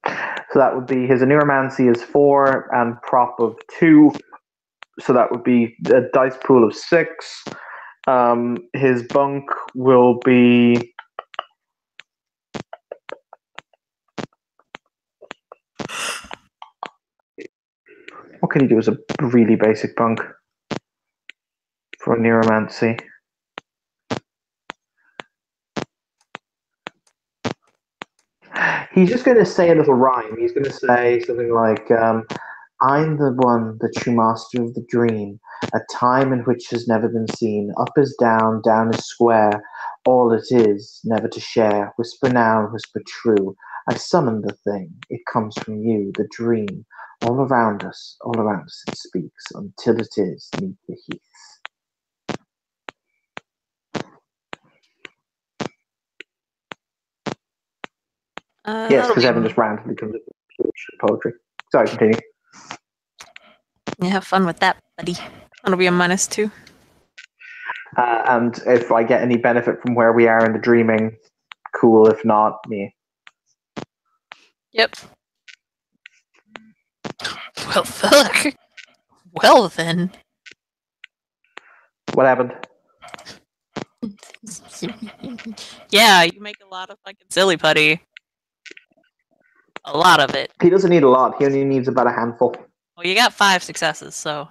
So that would be his neuromancy is 4 and prop of 2. So that would be a dice pool of 6. His bunk will be. What can he do as a really basic bunk for neuromancy? He's just going to say a little rhyme. He's going to say something like, I'm the one, the true master of the dream, a time in which has never been seen. Up is down, down is square. All it is, never to share. Whisper now, whisper true. I summon the thing. It comes from you, the dream. All around us it speaks, until it is 'neath the heath. Yes, because Evan just randomly comes up with poetry. Sorry, continue. Yeah, have fun with that, buddy. That'll be a -2. And if I get any benefit from where we are in the dreaming, cool. If not, me. Yep. Well, fuck. Well then. What happened? Yeah, you make a lot of fucking silly putty. A lot of it. He doesn't need a lot. He only needs about a handful. Well, you got 5 successes, so.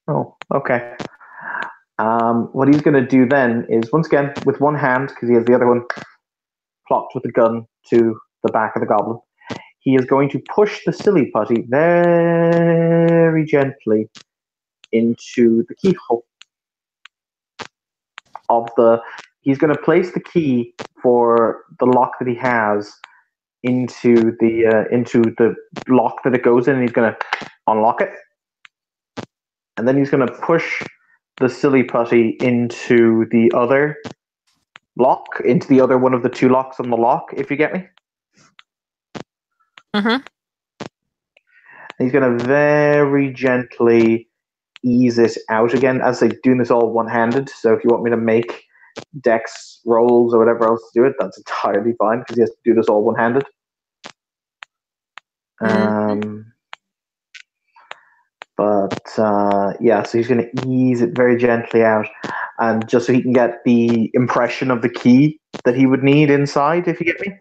Oh, okay. What he's going to do then is, once again, with one hand, because he has the other one plopped with a gun to the back of the goblin, he is going to push the silly putty very gently into the keyhole of the. He's going to place the key for the lock that he has into the lock that it goes in, and he's going to unlock it, and then he's going to push the silly putty into the other lock, into the other one of the 2 locks on the lock, if you get me. Mm-hmm. He's going to very gently ease it out again, as they're doing this all one-handed. So if you want me to make dex rolls or whatever else to do it, that's entirely fine, because he has to do this all one-handed. Yeah, so he's going to ease it very gently out, and just so he can get the impression of the key that he would need inside, if you get me.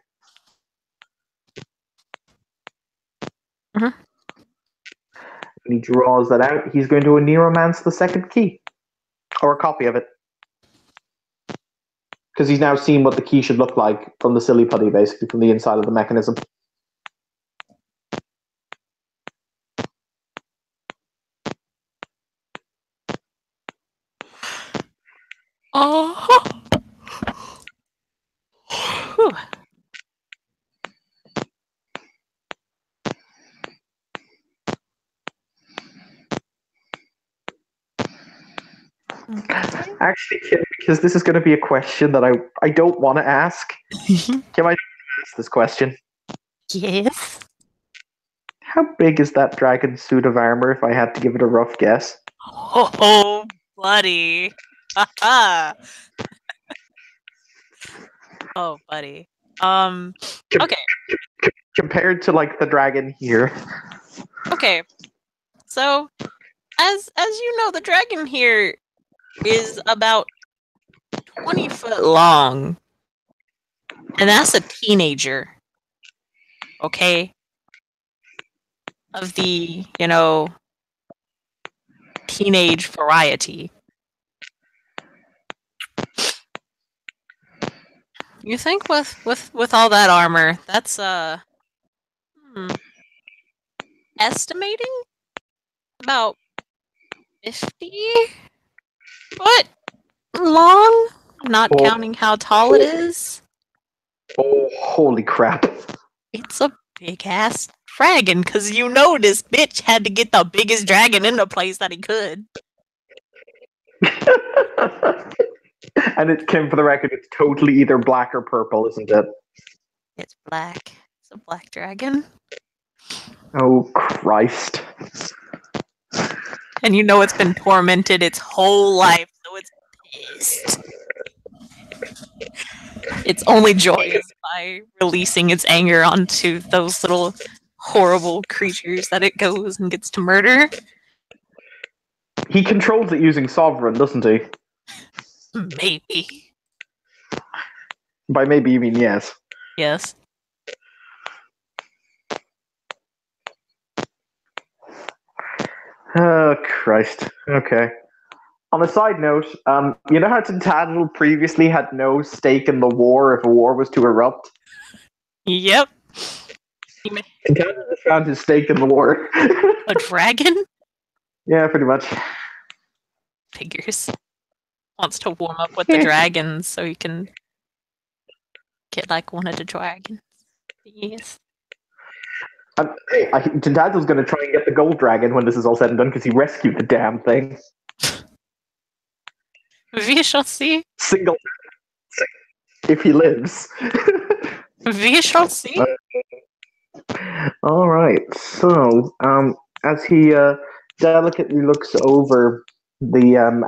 Mm-hmm. When he draws that out, he's going to neuromancy the second key, or a copy of it, because he's now seen what the key should look like from the silly putty, basically from the inside of the mechanism. Oh. Actually, Kim, because this is going to be a question that I don't want to ask. Kim, I ask this question. Yes. How big is that dragon suit of armor, if I had to give it a rough guess? Oh, buddy. Haha. Oh, buddy. Okay. Compared to like the dragon here. Okay. So, as you know, the dragon here is about 20 foot long. And that's a teenager. Okay? Of the, teenage variety. You think with all that armor, that's estimating about 50 foot long, not Oh, counting how tall it is. oh, holy crap. It's a big ass dragon, cause this bitch had to get the biggest dragon in the place that he could. And it came for the record, it's totally either black or purple, isn't it? It's black. It's a black dragon. Oh Christ. And it's been tormented its whole life, so it's pissed. Its only joy is by releasing its anger onto those little horrible creatures that it goes and gets to murder. He controls it using Sovereign, doesn't he? Maybe. By maybe you mean yes. Yes. Oh Christ. Okay. On a side note, you know how Tintagel previously had no stake in the war if a war was to erupt? Yep. Tintagel just found his stake in the war. A dragon? Yeah, pretty much. Figures. Wants to warm up with the dragons so he can get like one of the dragons. Yes. Tintagel's going to try and get the gold dragon when this is all said and done because he rescued the damn thing. We shall see. Single. If he lives. We shall see. All right. So, as he delicately looks over the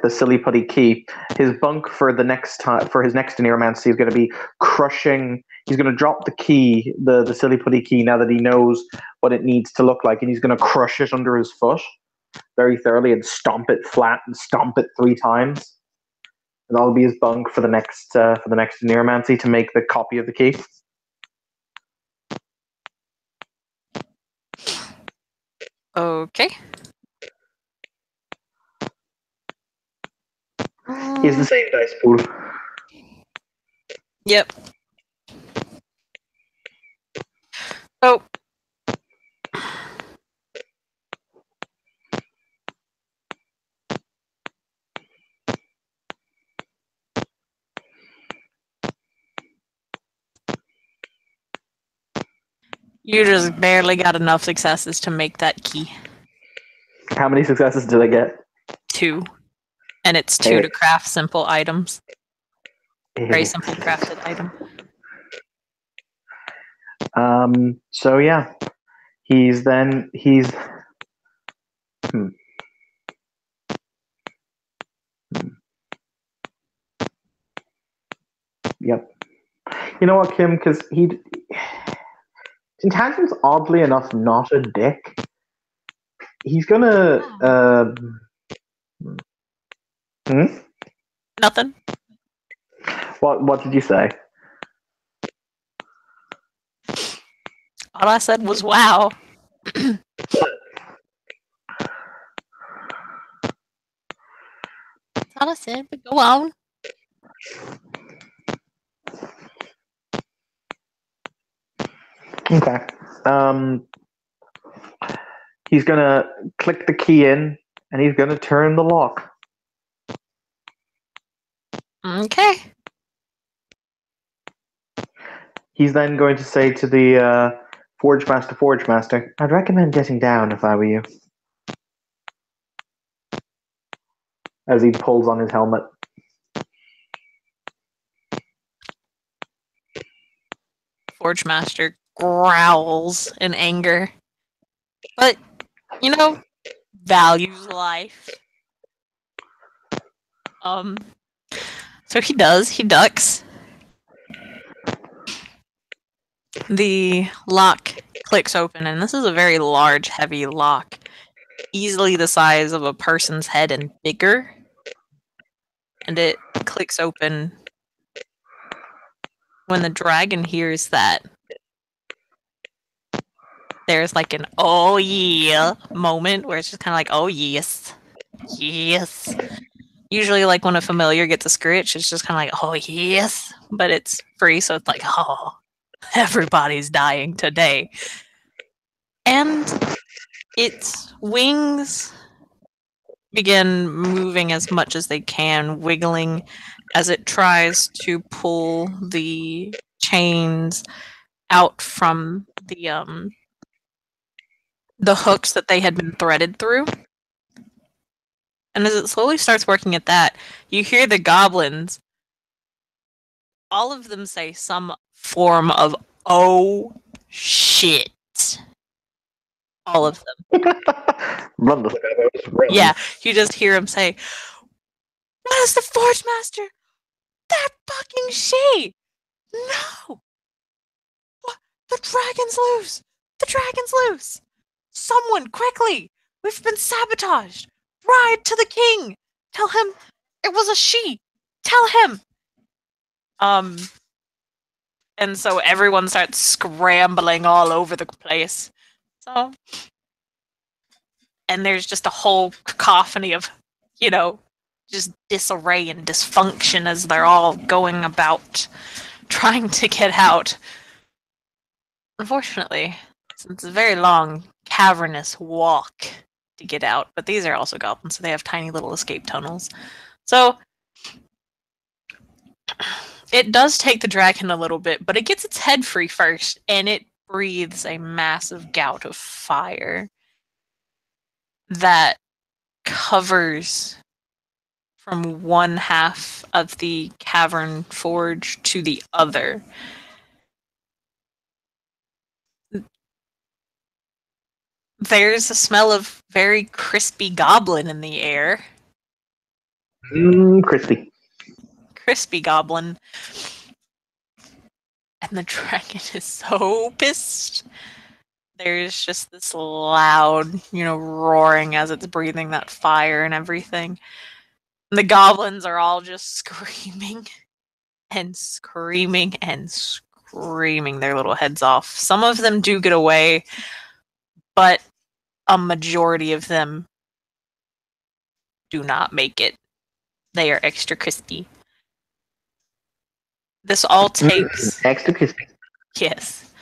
silly putty key, his bunk for the next time for his next neuromancy is going to be crushing. He's going to drop the key, the silly putty key, now that he knows what it needs to look like, and he's going to crush it under his foot very thoroughly and stomp it flat and stomp it 3 times. And that'll be his bunk for the next neuromancy to make the copy of the key. Okay. He has the same dice pool. Yep. Oh. You just barely got enough successes to make that key. How many successes did I get? 2. And it's 2 to craft simple items. Very simple crafted item. So yeah. He's Yep. You know what, Kim? Because Tintagel's oddly enough not a dick. He's gonna. Nothing. What did you say? All I said was wow. That's all I said, but go on. Okay. He's gonna click the key in, and he's gonna turn the lock. Okay. He's then going to say to the Forge Master, I'd recommend getting down if I were you. As he pulls on his helmet. Forge Master growls in anger. But, values life. So he does. He ducks. The lock clicks open, and this is a very large, heavy lock. Easily the size of a person's head and bigger. And it clicks open when the dragon hears that. There's like an oh yeah moment where it's just kind of like, oh yes. Yes. Usually like when a familiar gets a scritch, it's just kind of like, oh yes. But it's free, so it's like, oh, everybody's dying today. And its wings begin moving as much as they can, wiggling as it tries to pull the chains out from the hooks that they had been threaded through. And as it slowly starts working at that, you hear the goblins. All of them say some form of "oh shit." All of them. Run the fuck out of those rooms. Yeah, you just hear them say, "What is the Forge Master? That fucking she! No! What? The dragon's loose! The dragon's loose! Someone, quickly! We've been sabotaged! Ride to the king! Tell him it was a she! Tell him!" And so everyone starts scrambling all over the place. So, and there's just a whole cacophony of, just disarray and dysfunction as they're all going about trying to get out. Unfortunately, it's a very long, cavernous walk to get out, but these are also goblins, so they have tiny little escape tunnels. So, it does take the dragon a little bit, but it gets its head free first, and it breathes a massive gout of fire that covers from one half of the cavern forge to the other. There's a smell of very crispy goblin in the air. Crispy. Crispy goblin. And the dragon is so pissed. There's just this loud, roaring as it's breathing that fire and everything. And the goblins are all just screaming and screaming and screaming their little heads off. Some of them do get away, but a majority of them do not make it. They are extra crispy. This all takes... extra crispy. Yes.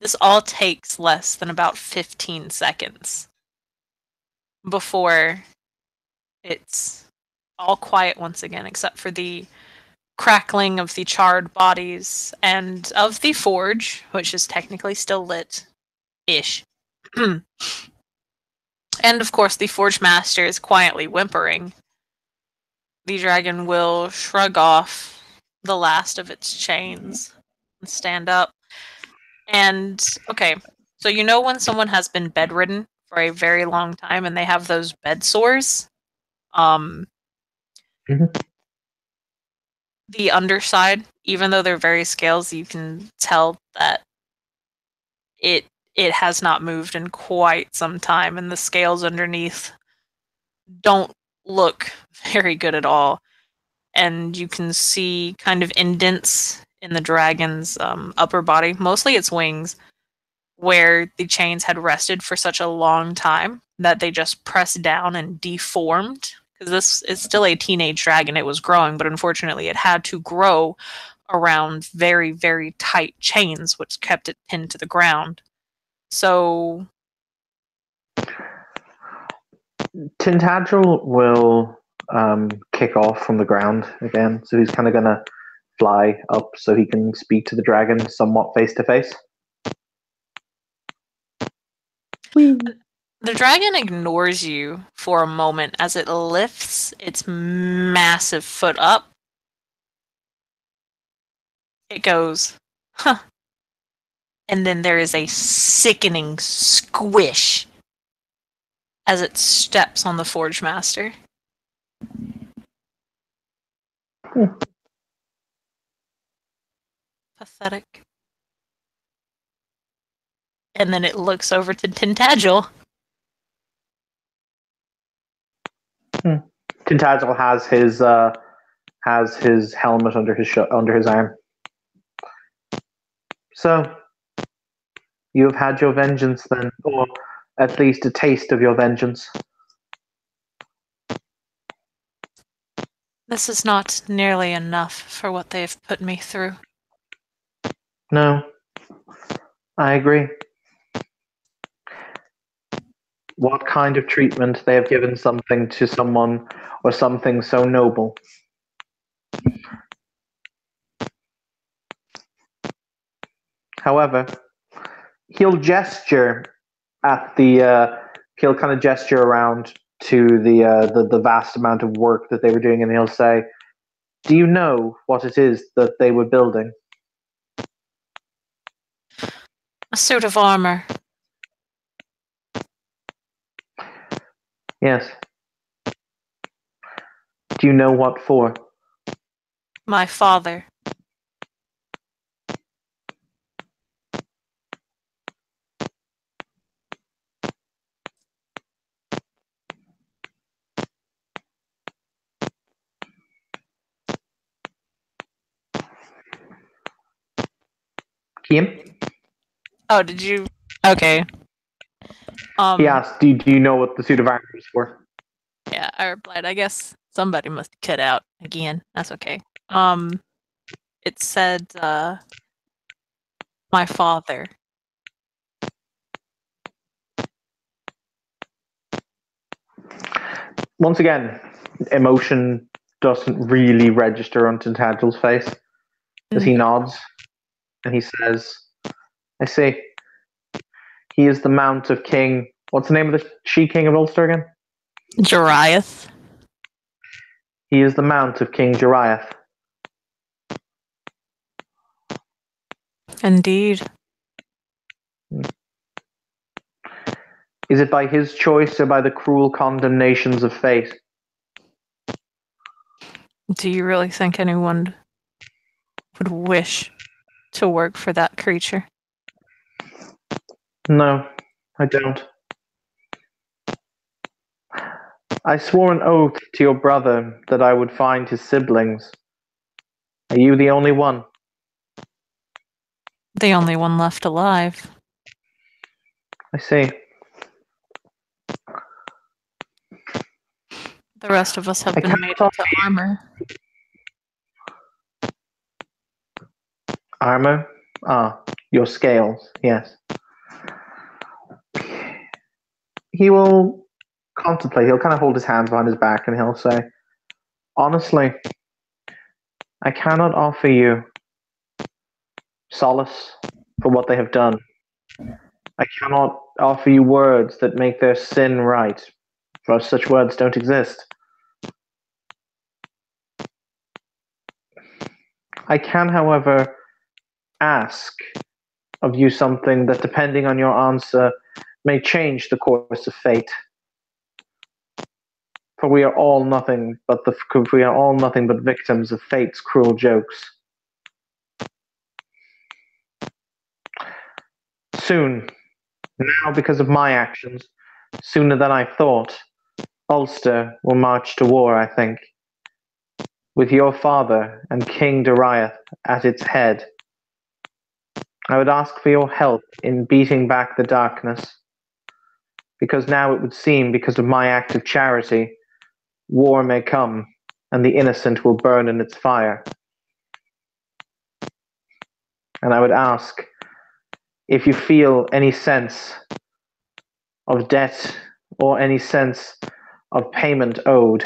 This all takes less than about 15 seconds before it's all quiet once again, except for the crackling of the charred bodies and of the forge, which is technically still lit-ish. And of course, the Forge Master is quietly whimpering. The dragon will shrug off the last of its chains and stand up. And, okay, so when someone has been bedridden for a very long time and they have those bed sores? The underside, even though they're very scales, you can tell that it has not moved in quite some time, and the scales underneath don't look very good at all. And you can see kind of indents in the dragon's upper body, mostly its wings, where the chains had rested for such a long time that they just pressed down and deformed. Because this is still a teenage dragon, it was growing, but unfortunately it had to grow around very, very tight chains, which kept it pinned to the ground. So... Tintagel will kick off from the ground again, so he's kind of going to fly up so he can speak to the dragon somewhat face to face. The dragon ignores you for a moment as it lifts its massive foot up. It goes, huh. and then there is a sickening squish as it steps on the Forge Master. Pathetic. And then it looks over to Tintagel. Tintagel has his helmet under his arm. So, you have had your vengeance then, or at least a taste of your vengeance. This is not nearly enough for what they have put me through. No, I agree. What kind of treatment they have given something to someone or something so noble? However, he'll gesture at he'll kind of gesture around to the vast amount of work that they were doing, and he'll say, "Do you know what it is that they were building?" A suit of armor. Yes. Do you know what for? My father. Him? Oh, did you? Okay. He asked, do you know what the suit of armor is for? Yeah, I replied, I guess somebody must cut out again. That's okay. It said, my father. Once again, emotion doesn't really register on Tintagel's face as he nods and he says, I see. He is the mount of King. What's the name of the she-king of Ulster again? Jariath. He is the mount of King Jariath. Indeed. Is it by his choice or by the cruel condemnations of fate? Do you really think anyone would wish to work for that creature? No, I don't. I swore an oath to your brother that I would find his siblings. Are you the only one? The only one left alive. I see. The rest of us have I been made cannot into armor. Armor? Ah, your scales, yes. He will contemplate, he'll kind of hold his hands behind his back and he'll say, honestly, I cannot offer you solace for what they have done. I cannot offer you words that make their sin right, for such words don't exist. I can, however, ask of you something that, depending on your answer, may change the course of fate. For we are all nothing but victims of fate's cruel jokes. Soon, now because of my actions, sooner than I thought, Ulster will march to war, I think, with your father and King Dariath at its head. I would ask for your help in beating back the darkness, because now it would seem, because of my act of charity, war may come, and the innocent will burn in its fire. And I would ask if you feel any sense of debt or any sense of payment owed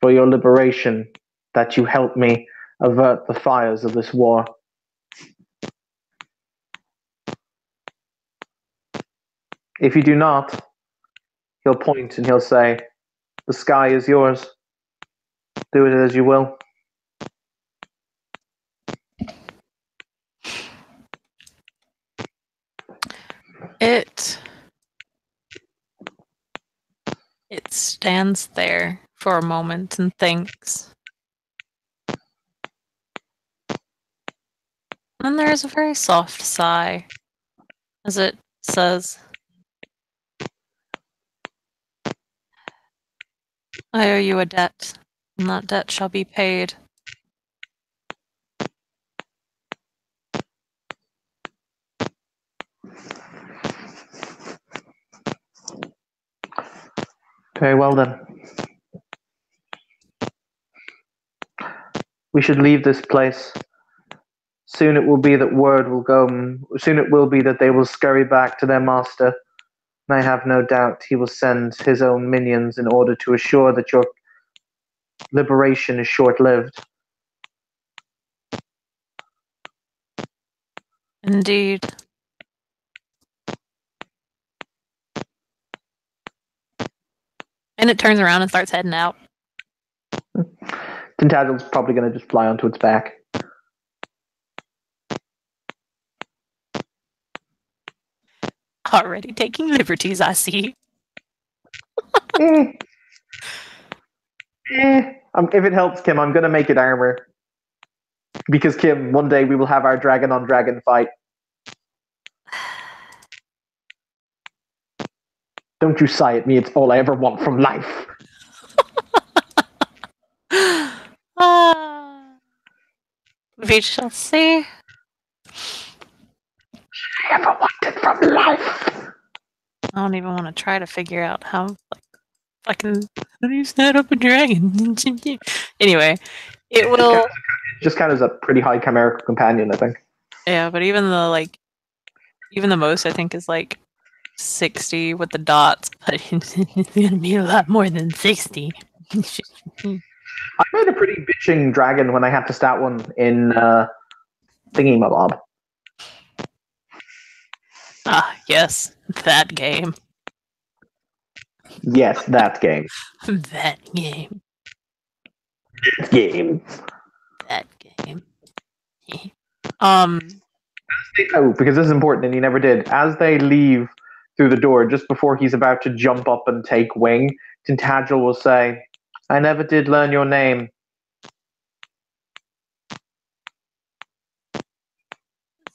for your liberation, that you help me avert the fires of this war. If you do not, he'll point and he'll say, the sky is yours. Do it as you will. It stands there for a moment and thinks. And there is a very soft sigh as it says, I owe you a debt, and that debt shall be paid. Very well then. We should leave this place. Soon it will be that word will go. Soon it will be that they will scurry back to their master. And I have no doubt he will send his own minions in order to assure that your liberation is short-lived. Indeed. And it turns around and starts heading out. Tintagel's probably going to just fly onto its back. Already taking liberties, I see. If it helps, Kim, I'm going to make it armor. Because, Kim, one day we will have our dragon-on-dragon fight. Don't you sigh at me, it's all I ever want from life. We shall see. I ever wanted from life. I don't even want to try to figure out how how do you set up a dragon? Anyway, it will just kind of a pretty high chimerical companion, I think. Yeah, but even the most I think is 60 with the dots, but it's gonna be a lot more than 60. I made a pretty bitching dragon when I had to stat one in Thingy-my-bob. Ah, yes, that game. Yes, that game. That game. That game. Oh, because this is important and he never did. As they leave through the door, just before he's about to jump up and take wing, Tintagel will say, I never did learn your name.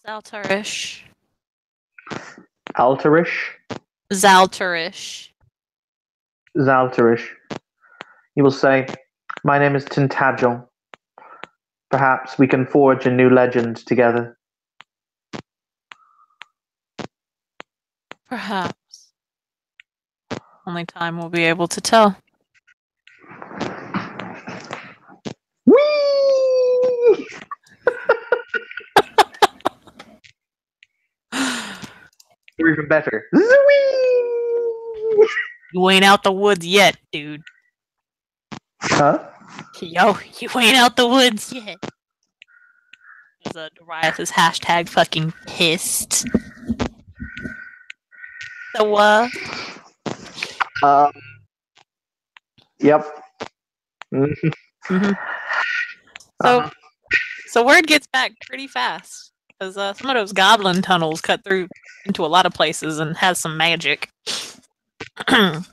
Zaltarish. Altarish? Zaltarish. Zaltarish. He will say, my name is Tintagel. Perhaps we can forge a new legend together. Perhaps. Only time will be able to tell. Whee! Or even better. Zwee! You ain't out the woods yet, dude. Huh? Yo, you ain't out the woods yet. Darius is hashtag fucking pissed. So, Yep. Mm-hmm. So word gets back pretty fast because some of those goblin tunnels cut through into a lot of places and has some magic. And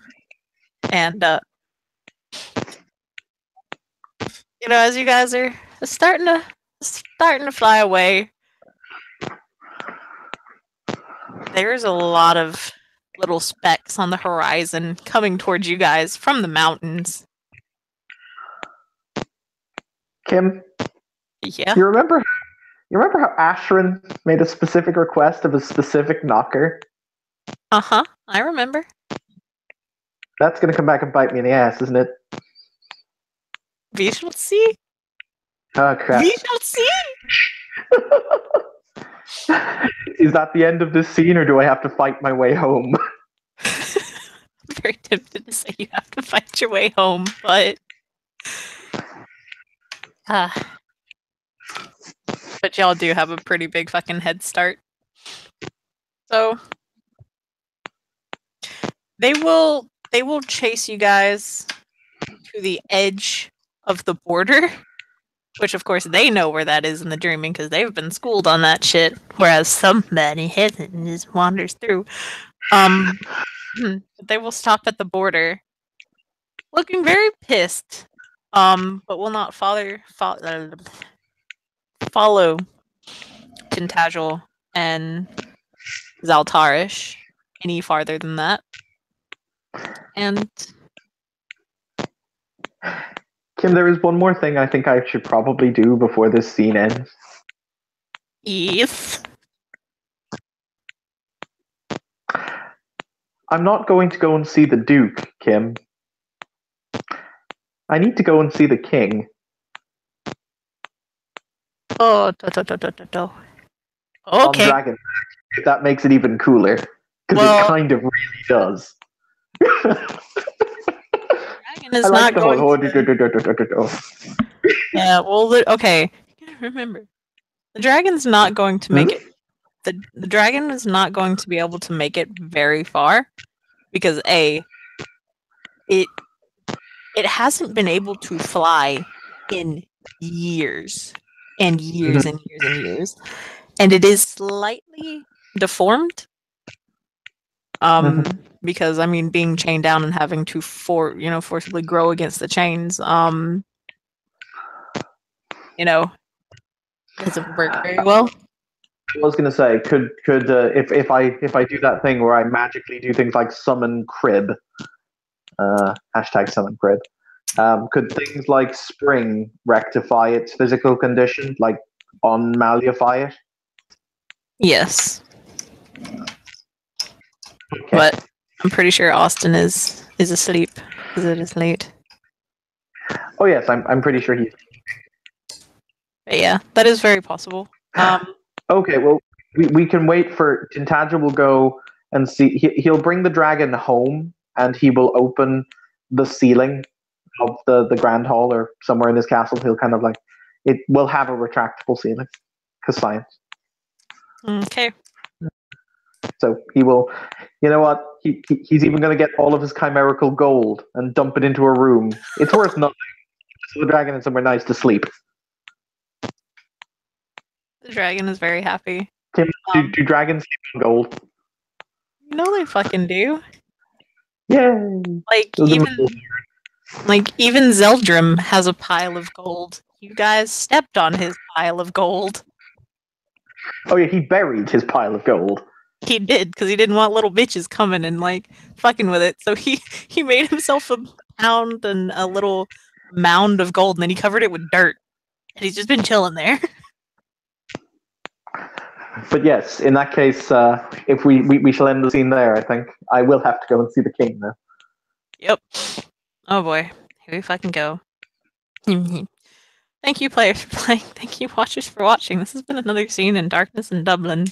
as you guys are starting to fly away, there's a lot of little specks on the horizon coming towards you guys from the mountains. Kim? Yeah? You remember how Ashrin made a specific request of a specific knocker? Uh-huh. I remember. That's going to come back and bite me in the ass, isn't it? We shall see. Oh, crap. We shall see. Is that the end of this scene, or do I have to fight my way home? I'm very tempted to say you have to fight your way home, but y'all do have a pretty big fucking head start. So they will chase you guys to the edge of the border Which, of course, they know where that is in the dreaming because they've been schooled on that shit, whereas somebody hasn't and just wanders through. They will stop at the border, looking very pissed, but will not follow Tintagel and Zaltarish any farther than that. And Kim, there is one more thing I think I should probably do before this scene ends. yes. I'm not going to go and see the Duke, Kim. I need to go and see the King. Oh, On okay. Dragon. If that makes it even cooler. Because it kind of really does. Dragon is not going to... Yeah, well, okay. Remember, the dragon's not going to make it... The dragon is not going to be able to make it very far. Because, A, it hasn't been able to fly in years. And years and years and years. And it is slightly deformed. Because, I mean, being chained down and having to forcibly grow against the chains, doesn't work very well. I was gonna say, could if I do that thing where I magically do things like summon Crib, hashtag summon Crib, could things like Spring rectify its physical condition, like unmallify it? Yes. Okay. But I'm pretty sure Austin is asleep because it is late. Oh yes, I'm pretty sure he's. But yeah, that is very possible. Okay, well, we can wait for Tintagel will go and see. He'll bring the dragon home, and he will open the ceiling of the grand hall or somewhere in his castle. He'll kind of like it will have a retractable ceiling because science. Okay. So he will. You know what? He's even going to get all of his chimerical gold and dump it into a room. It's worth nothing. So the dragon is somewhere nice to sleep. The dragon is very happy. Tim, do dragons sleep on gold? You know they fucking do. Yay! Even Zeldrim has a pile of gold. You guys stepped on his pile of gold. Oh yeah, he buried his pile of gold. He did, because he didn't want little bitches coming and fucking with it. So he made himself a pound and a little mound of gold, and then he covered it with dirt. And he's just been chilling there. But yes, in that case, if we shall end the scene there, I think I will have to go and see the king now. Yep. Oh boy, here we fucking go. Thank you, players, for playing. Thank you, watchers, for watching. This has been another scene in Darkness in Dublin.